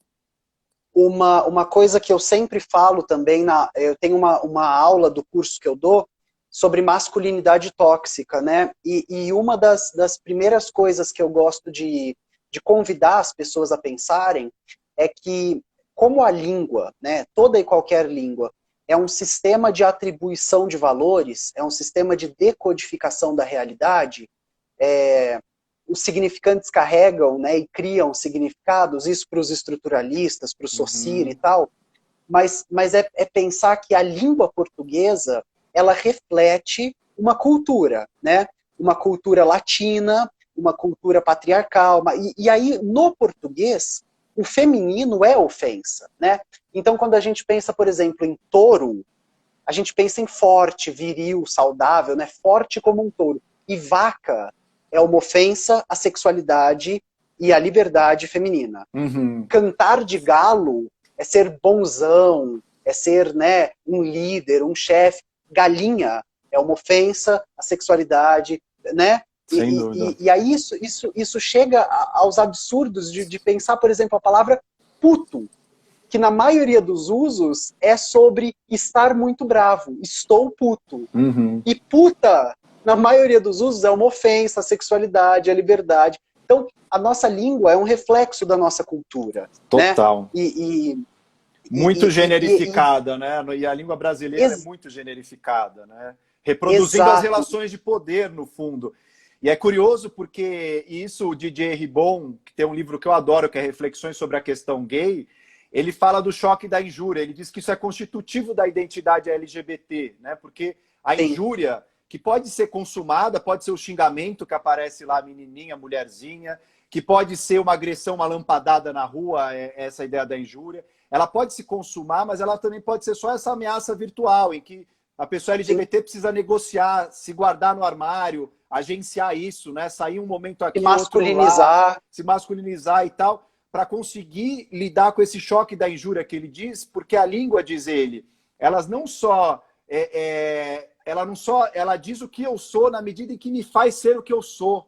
Uma coisa que eu sempre falo também, eu tenho uma aula do curso que eu dou sobre masculinidade tóxica, né? E uma das primeiras coisas que eu gosto de convidar as pessoas a pensarem é que, como a língua, né, toda e qualquer língua, é um sistema de atribuição de valores, é um sistema de decodificação da realidade, os significantes carregam, né, e criam significados, isso para os estruturalistas, para o Saussure e tal, mas é pensar que a língua portuguesa, ela reflete uma cultura, né? Uma cultura latina, uma cultura patriarcal, e aí, no português, o feminino é ofensa, né? Então, quando a gente pensa, por exemplo, em touro, a gente pensa em forte, viril, saudável, né? Forte como um touro. E vaca é uma ofensa à sexualidade e à liberdade feminina. Uhum. Cantar de galo é ser bonzão, é ser, né, um líder, um chefe. Galinha é uma ofensa à sexualidade, né? Sem dúvida. E aí isso chega aos absurdos de pensar, por exemplo, a palavra puto, que na maioria dos usos é sobre estar muito bravo. Estou puto. Uhum. E puta, na maioria dos usos, é uma ofensa à sexualidade, à liberdade. Então, a nossa língua é um reflexo da nossa cultura. Total. Né? Muito generificada, né? E a língua brasileira é muito generificada, né? Reproduzindo as relações de poder, no fundo. E é curioso porque isso, o DJ Ribon, que tem um livro que eu adoro, que é Reflexões sobre a Questão Gay, ele fala do choque da injúria. Ele diz que isso é constitutivo da identidade LGBT, né? Porque a injúria, que pode ser consumada, pode ser o xingamento que aparece lá, menininha, mulherzinha, que pode ser uma agressão, uma lampadada na rua, essa ideia da injúria. Ela pode se consumar, mas ela também pode ser só essa ameaça virtual, em que a pessoa LGBT precisa negociar, se guardar no armário, agenciar isso, né? Sair um momento aqui, masculinizar. Outro lá, se masculinizar e tal, para conseguir lidar com esse choque da injúria que ele diz, porque a língua, diz ele, elas não só... ela diz o que eu sou na medida em que me faz ser o que eu sou.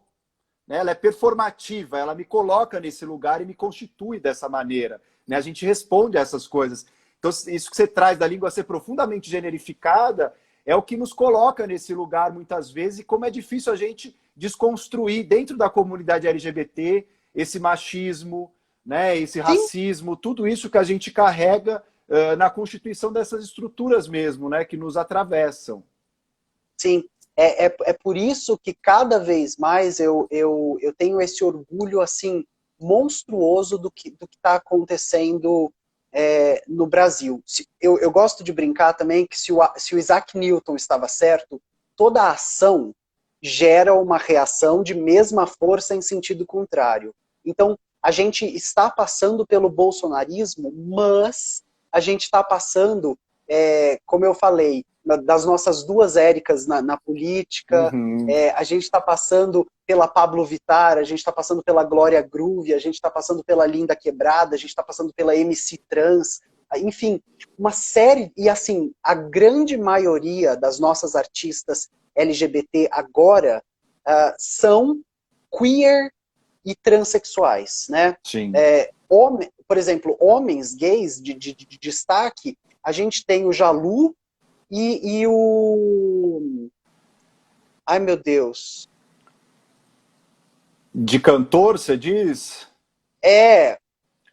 Né? Ela é performativa, ela me coloca nesse lugar e me constitui dessa maneira. Né? A gente responde a essas coisas. Então, isso que você traz da língua ser profundamente generificada é o que nos coloca nesse lugar, muitas vezes, e como é difícil a gente desconstruir dentro da comunidade LGBT esse machismo, né, esse racismo, tudo isso que a gente carrega na constituição dessas estruturas mesmo, né, que nos atravessam. Sim, é por isso que cada vez mais eu tenho esse orgulho assim monstruoso do que está acontecendo no Brasil. Eu gosto de brincar também que se o Isaac Newton estava certo, toda ação gera uma reação de mesma força em sentido contrário. Então, a gente está passando pelo bolsonarismo, mas a gente está passando, como eu falei, das nossas duas Éricas na política, a gente está passando pela Pablo Vittar, a gente está passando pela Glória Groove, a gente está passando pela Linda Quebrada, a gente está passando pela MC Trans, enfim, uma série, e assim, a grande maioria das nossas artistas LGBT agora são queer e transexuais, né? Sim. Por exemplo, homens gays de destaque, a gente tem o Jalu e o... Ai, meu Deus. De cantor, você diz?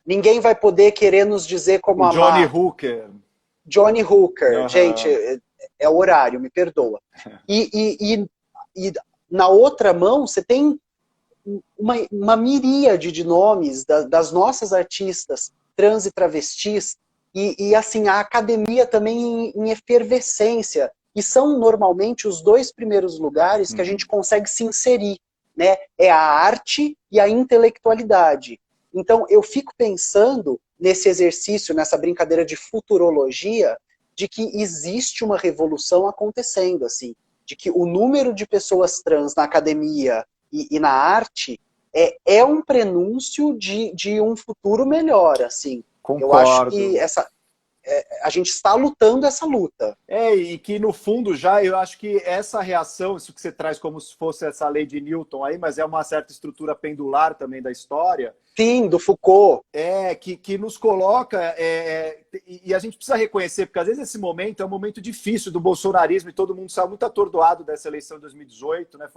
Ninguém vai poder querer nos dizer como o amar. Johnny Hooker. Johnny Hooker. Uhum. Gente, é o horário, me perdoa. E na outra mão, você tem uma miríade de nomes das nossas artistas trans e travestis, e assim, a academia também em efervescência, e são normalmente os dois primeiros lugares que a gente consegue se inserir, né? É a arte e a intelectualidade. Então, eu fico pensando nesse exercício, nessa brincadeira de futurologia, de que existe uma revolução acontecendo, assim, de que o número de pessoas trans na academia e na arte é um prenúncio de um futuro melhor, assim. Concordo. Eu acho que a gente está lutando essa luta. E que no fundo eu acho que essa reação, isso que você traz como se fosse essa lei de Newton aí, mas é uma certa estrutura pendular também da história. Sim, do Foucault. Que nos coloca, e a gente precisa reconhecer, porque às vezes esse momento é um momento difícil do bolsonarismo e todo mundo saiu muito atordoado dessa eleição de 2018, né?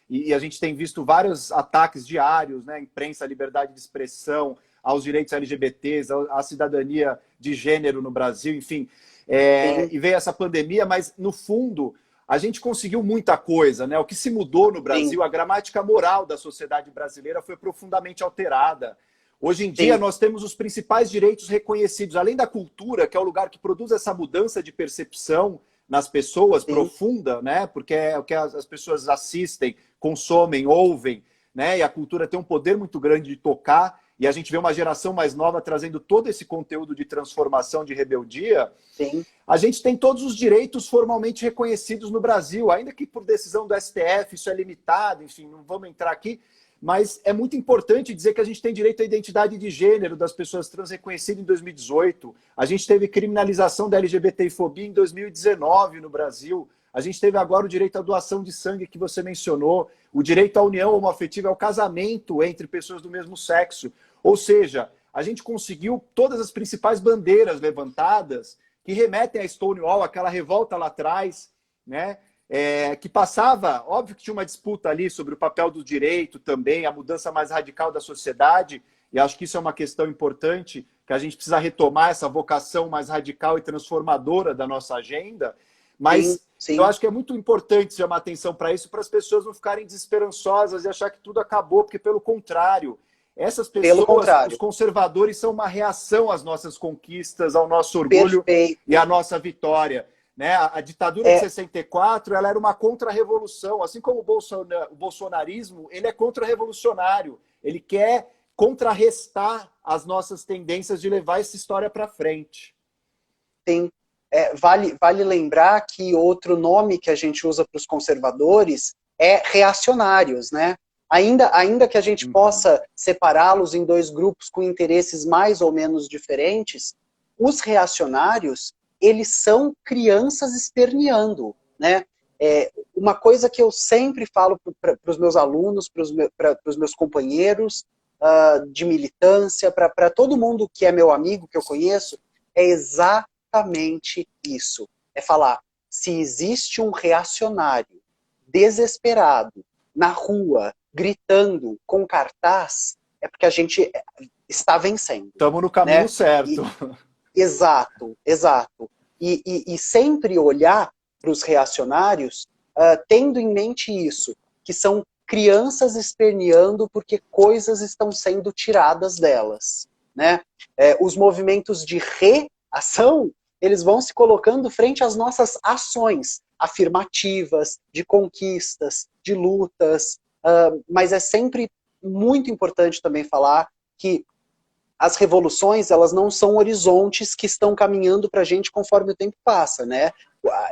E a gente tem visto vários ataques diários, né? Imprensa, liberdade de expressão, aos direitos LGBTs, à cidadania de gênero no Brasil, enfim. E veio essa pandemia, mas no fundo a gente conseguiu muita coisa, né? O que se mudou no Brasil, Sim. a gramática moral da sociedade brasileira foi profundamente alterada. Hoje em dia, nós temos os principais direitos reconhecidos, além da cultura, que é o lugar que produz essa mudança de percepção nas pessoas profunda, né? Porque é o que as pessoas assistem, consomem, ouvem, né? E a cultura tem um poder muito grande de tocar, e a gente vê uma geração mais nova trazendo todo esse conteúdo de transformação, de rebeldia. Sim. A gente tem todos os direitos formalmente reconhecidos no Brasil, ainda que por decisão do STF, isso é limitado, enfim, não vamos entrar aqui, mas é muito importante dizer que a gente tem direito à identidade de gênero das pessoas trans reconhecida em 2018, a gente teve criminalização da LGBTfobia em 2019 no Brasil, a gente teve agora o direito à doação de sangue que você mencionou, o direito à união homoafetiva, ao casamento entre pessoas do mesmo sexo, ou seja, a gente conseguiu todas as principais bandeiras levantadas que remetem a Stonewall, aquela revolta lá atrás, né? Que passava, óbvio que tinha uma disputa ali sobre o papel do direito também, a mudança mais radical da sociedade, e acho que isso é uma questão importante, que a gente precisa retomar essa vocação mais radical e transformadora da nossa agenda, mas sim. Eu acho que é muito importante chamar atenção para isso, para as pessoas não ficarem desesperançosas e achar que tudo acabou, porque pelo contrário, essas pessoas, os conservadores, são uma reação às nossas conquistas, ao nosso orgulho e à nossa vitória. Né? A ditadura de 64 ela era uma contra-revolução, assim como o bolsonarismo, ele é contra-revolucionário, ele quer contrarrestar as nossas tendências de levar essa história para frente. Sim. Vale lembrar que outro nome que a gente usa para os conservadores é reacionários, né? Ainda que a gente possa separá-los em dois grupos com interesses mais ou menos diferentes, os reacionários, eles são crianças esperneando, né? Uma coisa que eu sempre falo para os meus alunos, para os meus companheiros de militância, para todo mundo que é meu amigo, que eu conheço, é exatamente isso. É falar, se existe um reacionário desesperado na rua, gritando, com cartaz, é porque a gente está vencendo. Estamos no caminho, né? Certo. Exato, exato. E sempre olhar para os reacionários tendo em mente isso, que são crianças esperneando porque coisas estão sendo tiradas delas, né? Os movimentos de reação, eles vão se colocando frente às nossas ações afirmativas, de conquistas, de lutas, mas é sempre muito importante também falar que as revoluções, elas não são horizontes que estão caminhando para a gente conforme o tempo passa, né?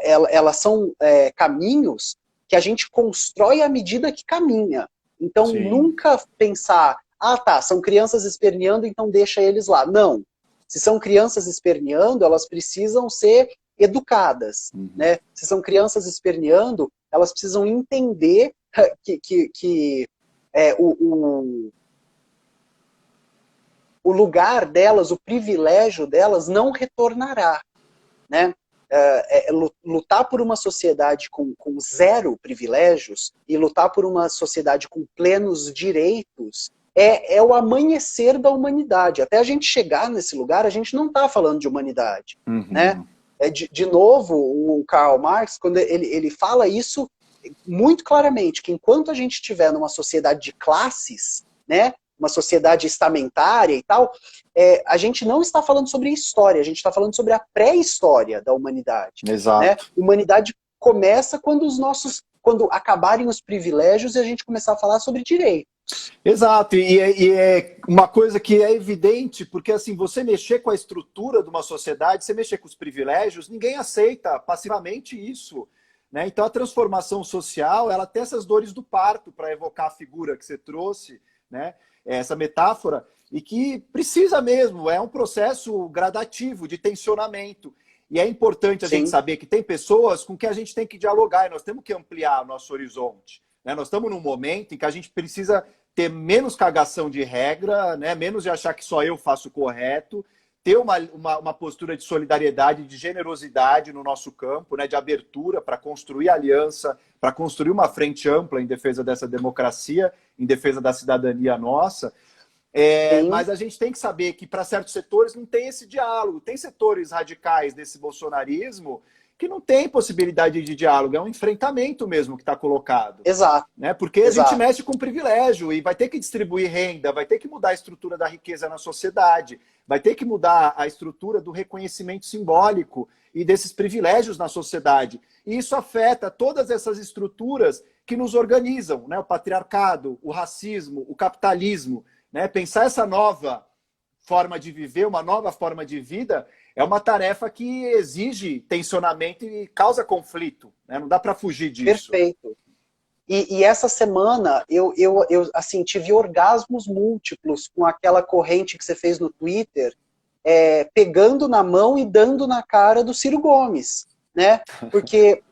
Elas são caminhos que a gente constrói à medida que caminha. Então, Sim. Nunca pensar, tá, são crianças esperneando, então deixa eles lá. Não. Se são crianças esperneando, elas precisam ser educadas, né? Se são crianças esperneando, elas precisam entender que o lugar delas, o privilégio delas não retornará, né? Lutar por uma sociedade com zero privilégios e lutar por uma sociedade com plenos direitos é o amanhecer da humanidade. Até a gente chegar nesse lugar, a gente não está falando de humanidade, né? De novo, o Karl Marx, quando ele fala isso muito claramente, que enquanto a gente estiver numa sociedade de classes, né, uma sociedade estamentária e tal, a gente não está falando sobre história, a gente está falando sobre a pré-história da humanidade. Exato. Né? A humanidade começa quando acabarem os privilégios e a gente começar a falar sobre direito. Exato, e é uma coisa que é evidente, porque assim, você mexer com a estrutura de uma sociedade, você mexer com os privilégios, ninguém aceita passivamente isso. Né? Então a transformação social, ela tem essas dores do parto, para evocar a figura que você trouxe, né? Essa metáfora, e que precisa mesmo, é um processo gradativo de tensionamento. E é importante a Sim. gente saber que tem pessoas com que a gente tem que dialogar, e nós temos que ampliar o nosso horizonte. Né? Nós estamos num momento em que a gente precisa ter menos cagação de regra, né? Menos de achar que só eu faço o correto, ter uma postura de solidariedade, de generosidade no nosso campo, né? De abertura para construir aliança, para construir uma frente ampla em defesa dessa democracia, em defesa da cidadania nossa. Mas a gente tem que saber que para certos setores não tem esse diálogo. Tem setores radicais desse bolsonarismo que não tem possibilidade de diálogo, é um enfrentamento mesmo que está colocado. Exato. Né? Porque a gente mexe com privilégio e vai ter que distribuir renda, vai ter que mudar a estrutura da riqueza na sociedade, vai ter que mudar a estrutura do reconhecimento simbólico e desses privilégios na sociedade. E isso afeta todas essas estruturas que nos organizam, né? O patriarcado, o racismo, o capitalismo. Né? Pensar essa nova forma de viver, uma nova forma de vida, é uma tarefa que exige tensionamento e causa conflito. Né? Não dá para fugir disso. Perfeito. E essa semana eu assim, tive orgasmos múltiplos com aquela corrente que você fez no Twitter, pegando na mão e dando na cara do Ciro Gomes. Né? Porque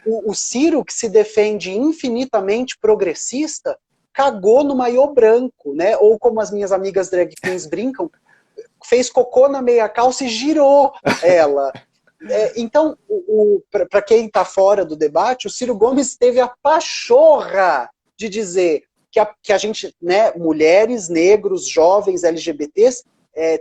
o Ciro, que se defende infinitamente progressista, cagou no maiô branco, né? Ou como as minhas amigas drag queens brincam, fez cocô na meia calça e girou ela. Então, para quem está fora do debate, o Ciro Gomes teve a pachorra de dizer que a gente, né, mulheres, negros, jovens, LGBTs,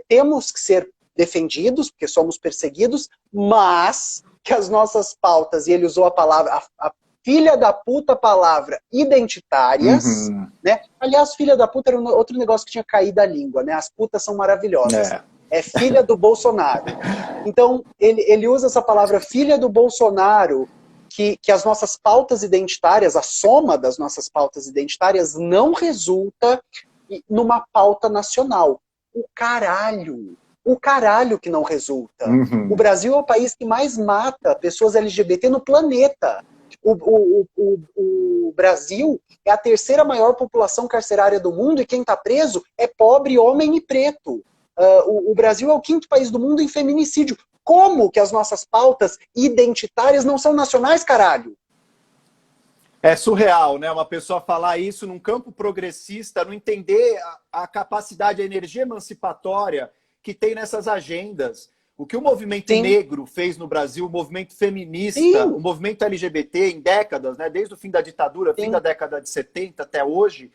temos que ser defendidos, porque somos perseguidos, mas que as nossas pautas, e ele usou a palavra, a filha da puta palavra, identitárias, né? Aliás, filha da puta era outro negócio que tinha caído da língua, né? As putas são maravilhosas. É filha do Bolsonaro. Então, ele usa essa palavra filha do Bolsonaro, que as nossas pautas identitárias, a soma das nossas pautas identitárias, não resulta numa pauta nacional. O caralho que não resulta. O Brasil é o país que mais mata pessoas LGBT no planeta. O Brasil é a terceira maior população carcerária do mundo e quem está preso é pobre, homem e preto. O Brasil é o quinto país do mundo em feminicídio. Como que as nossas pautas identitárias não são nacionais, caralho? É surreal, né? Uma pessoa falar isso num campo progressista, não entender a capacidade, a energia emancipatória que tem nessas agendas. O que o movimento Sim. negro fez no Brasil, o movimento feminista, Sim. o movimento LGBT em décadas, né, desde o fim da ditadura, fim Sim. da década de 70 até hoje,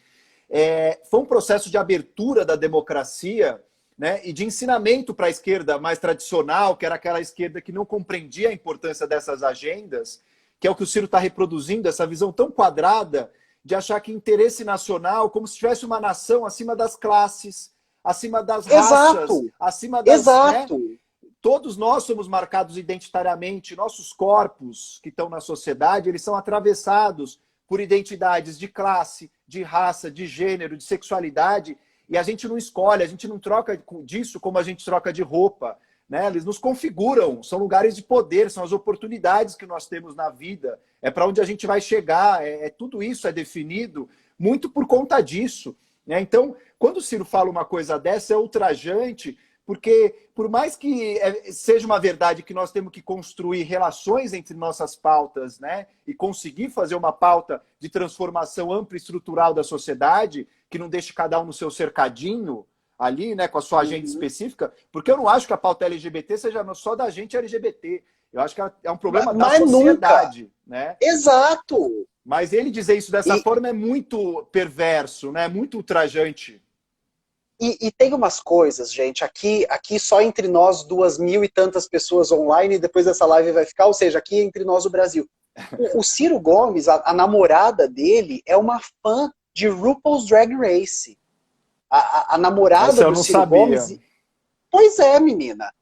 foi um processo de abertura da democracia, né, e de ensinamento para a esquerda mais tradicional, que era aquela esquerda que não compreendia a importância dessas agendas, que é o que o Ciro está reproduzindo, essa visão tão quadrada de achar que interesse nacional, como se tivesse uma nação acima das classes, acima das raças, Exato. acima das... Exato. Né? Todos nós somos marcados identitariamente, nossos corpos que estão na sociedade, eles são atravessados por identidades de classe, de raça, de gênero, de sexualidade, e a gente não escolhe, a gente não troca disso como a gente troca de roupa, né? Eles nos configuram, são lugares de poder, são as oportunidades que nós temos na vida, é para onde a gente vai chegar, tudo isso é definido muito por conta disso, né? Então, quando o Ciro fala uma coisa dessa, é ultrajante, porque por mais que seja uma verdade que nós temos que construir relações entre nossas pautas, né, e conseguir fazer uma pauta de transformação ampla e estrutural da sociedade, que não deixe cada um no seu cercadinho ali, né, com a sua agenda específica, porque eu não acho que a pauta LGBT seja só da gente LGBT. Eu acho que é um problema da sociedade, né? Exato. Mas ele dizer isso dessa forma é muito perverso, né? Muito ultrajante. E tem umas coisas, gente, aqui só entre nós 2.000 e tantas pessoas online, e depois essa live vai ficar, ou seja, aqui entre nós o Brasil. O Ciro Gomes, a namorada dele, é uma fã de RuPaul's Drag Race. A namorada do Ciro Gomes... Pois é, menina.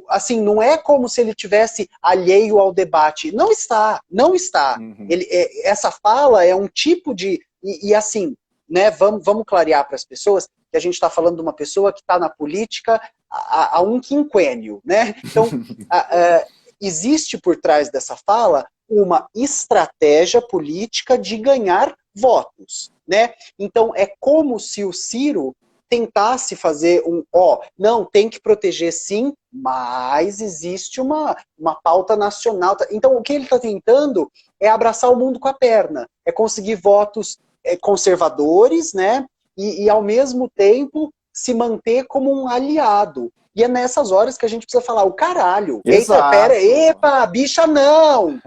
Assim, não é como se ele tivesse alheio ao debate. Não está, não está. Uhum. Essa fala é um tipo de... E assim, né, vamos clarear para as pessoas que a gente está falando de uma pessoa que está na política há um quinquênio, né? Então, existe por trás dessa fala uma estratégia política de ganhar votos, né? Então, é como se o Ciro tentasse fazer não, tem que proteger sim, mas existe uma pauta nacional. Então, o que ele está tentando é abraçar o mundo com a perna, é conseguir votos conservadores, né? E ao mesmo tempo se manter como um aliado. E é nessas horas que a gente precisa falar, o caralho, Exato. Eita, pera, epa, bicha não!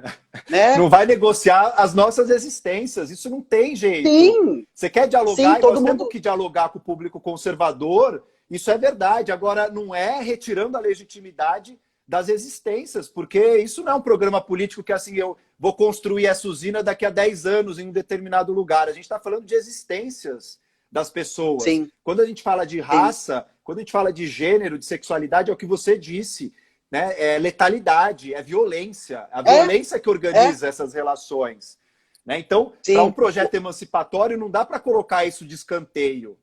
Né? Não vai negociar as nossas existências, isso não tem jeito. Sim! Você quer dialogar, Sim, e todo nós mundo... temos que dialogar com o público conservador, isso é verdade. Agora, não é retirando a legitimidade das existências, porque isso não é um programa político que assim, eu vou construir essa usina daqui a 10 anos em um determinado lugar. A gente está falando de existências das pessoas. Sim. Quando a gente fala de raça, quando a gente fala de gênero, de sexualidade, é o que você disse, né? É letalidade, é violência. A violência que organiza essas relações. Né? Então, para um projeto emancipatório, não dá para colocar isso de escanteio.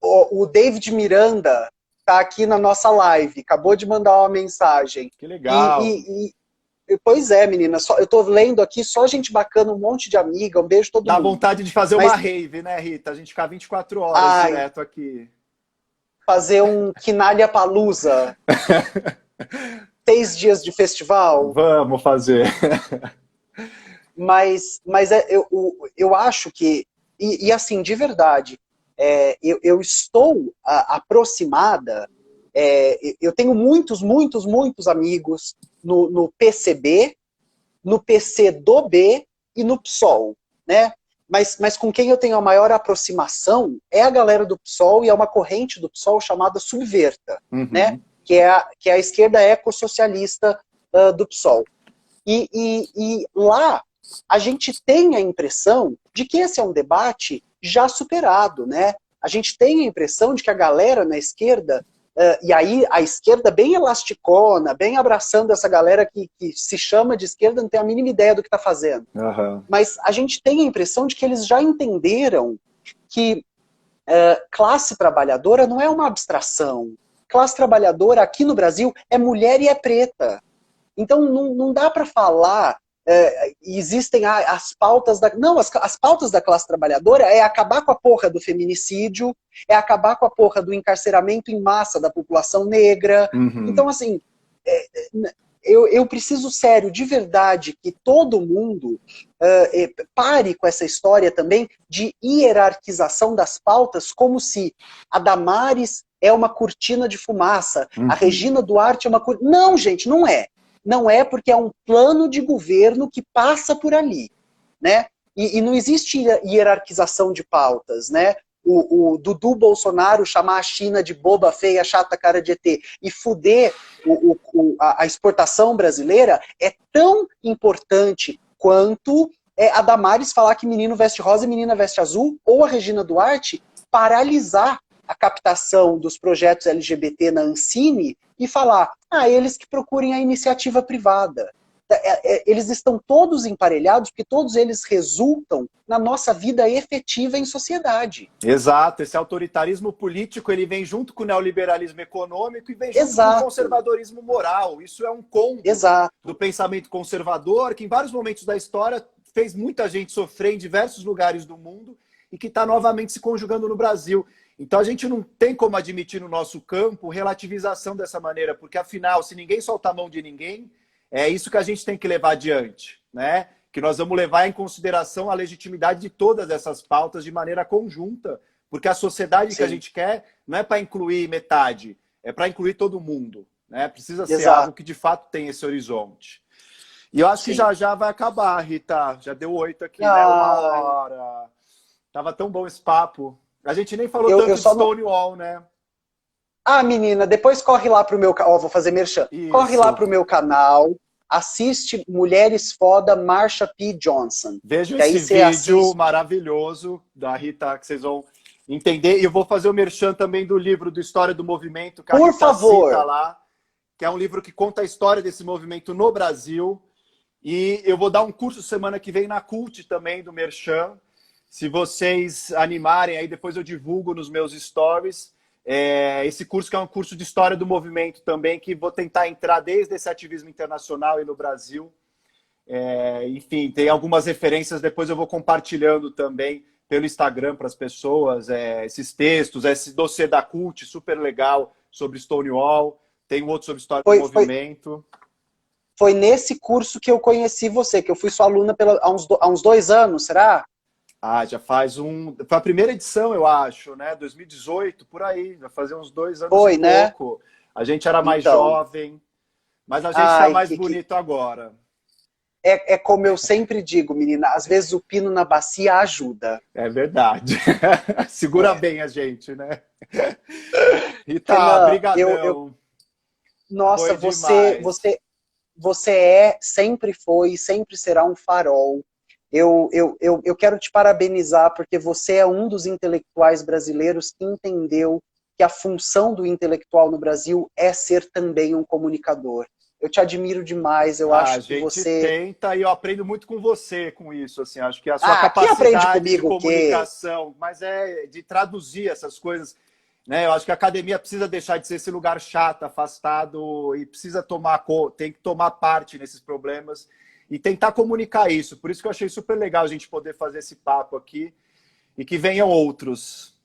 O David Miranda está aqui na nossa live, acabou de mandar uma mensagem. Que legal. Pois é, menina, eu tô lendo aqui só gente bacana, um monte de amiga, um beijo todo mundo. Dá vontade de fazer uma rave, né, Rita? A gente ficar 24 horas direto aqui. Fazer um Quinalha Palusa. 6 dias de festival. Vamos fazer. Mas eu acho que, e assim, de verdade, eu estou aproximada, eu tenho muitos amigos no PCB, no PCdoB e no PSOL, né? Mas com quem eu tenho a maior aproximação é a galera do PSOL, e é uma corrente do PSOL chamada Subverta, né? Que é a esquerda ecossocialista do PSOL. E lá a gente tem a impressão de que esse é um debate já superado, né? A gente tem a impressão de que a galera na esquerda, e aí a esquerda bem elasticona, bem abraçando essa galera que se chama de esquerda, não tem a mínima ideia do que está fazendo. Uhum. Mas a gente tem a impressão de que eles já entenderam que classe trabalhadora não é uma abstração. Classe trabalhadora aqui no Brasil é mulher e é preta. Então não dá para falar... existem as pautas da... Não, as pautas da classe trabalhadora é acabar com a porra do feminicídio, é acabar com a porra do encarceramento em massa da população negra. Uhum. Então, assim, eu preciso, sério, de verdade, que todo mundo pare com essa história também de hierarquização das pautas, como se a Damares é uma cortina de fumaça. Uhum. A Regina Duarte é uma cortina... Não, gente, não é. Não é porque é um plano de governo que passa por ali, né? E não existe hierarquização de pautas, né? O Dudu Bolsonaro chamar a China de boba, feia, chata, cara de ET e fuder a exportação brasileira é tão importante quanto a Damares falar que menino veste rosa e menina veste azul, ou a Regina Duarte paralisar a captação dos projetos LGBT na Ancine e falar, eles que procurem a iniciativa privada. Eles estão todos emparelhados porque todos eles resultam na nossa vida efetiva em sociedade. Exato, esse autoritarismo político ele vem junto com o neoliberalismo econômico e vem junto com o conservadorismo moral. Isso é um combo do pensamento conservador que em vários momentos da história fez muita gente sofrer em diversos lugares do mundo e que está novamente se conjugando no Brasil. Então a gente não tem como admitir no nosso campo relativização dessa maneira, porque afinal, se ninguém solta a mão de ninguém, é isso que a gente tem que levar adiante, né? Que nós vamos levar em consideração a legitimidade de todas essas pautas de maneira conjunta, porque a sociedade que a gente quer não é para incluir metade, é para incluir todo mundo, né? Precisa ser algo que de fato tem esse horizonte. E eu acho que já vai acabar, Rita. Já deu 8 aqui, né? 1 hora. Tava tão bom esse papo. A gente nem falou tanto de Stonewall, né? Menina, depois corre lá pro meu canal. Vou fazer merchan. Isso. Corre lá pro meu canal, assiste Mulheres Foda, Marsha P. Johnson. Veja esse vídeo maravilhoso da Rita, que vocês vão entender. E eu vou fazer o merchan também do livro do História do Movimento, que a Rita cita lá, que é um livro que conta a história desse movimento no Brasil. E eu vou dar um curso semana que vem na CULT também, do merchan. Se vocês animarem, aí depois eu divulgo nos meus stories. Esse curso que é um curso de história do movimento também, que vou tentar entrar desde esse ativismo internacional e no Brasil. Enfim, tem algumas referências, depois eu vou compartilhando também pelo Instagram para as pessoas, esses textos, esse dossiê da CULT, super legal, sobre Stonewall. Tem um outro sobre história do movimento. Foi nesse curso que eu conheci você, que eu fui sua aluna há uns 2 anos, será? Já faz Foi a primeira edição, eu acho, né? 2018, por aí. Já fazia uns 2 anos e pouco. A gente era mais jovem, mas a gente está mais bonito agora. É como eu sempre digo, menina, às vezes o pino na bacia ajuda. É verdade. Segura bem a gente, né? Rita, brigadão. Nossa, você sempre foi e sempre será um farol. Eu quero te parabenizar porque você é um dos intelectuais brasileiros que entendeu que a função do intelectual no Brasil é ser também um comunicador. Eu te admiro demais, eu acho que você... A gente tenta e eu aprendo muito com você com isso, assim, acho que a sua capacidade de comunicação, mas de traduzir essas coisas, né? Eu acho que a academia precisa deixar de ser esse lugar chato, afastado e precisa tem que tomar parte nesses problemas e tentar comunicar isso. Por isso que eu achei super legal a gente poder fazer esse papo aqui e que venham outros.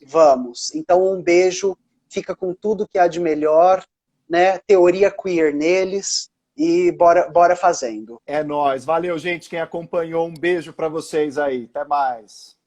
Vamos. Então, um beijo. Fica com tudo que há de melhor, né? Teoria queer neles e bora fazendo. É nóis. Valeu, gente, quem acompanhou. Um beijo para vocês aí. Até mais.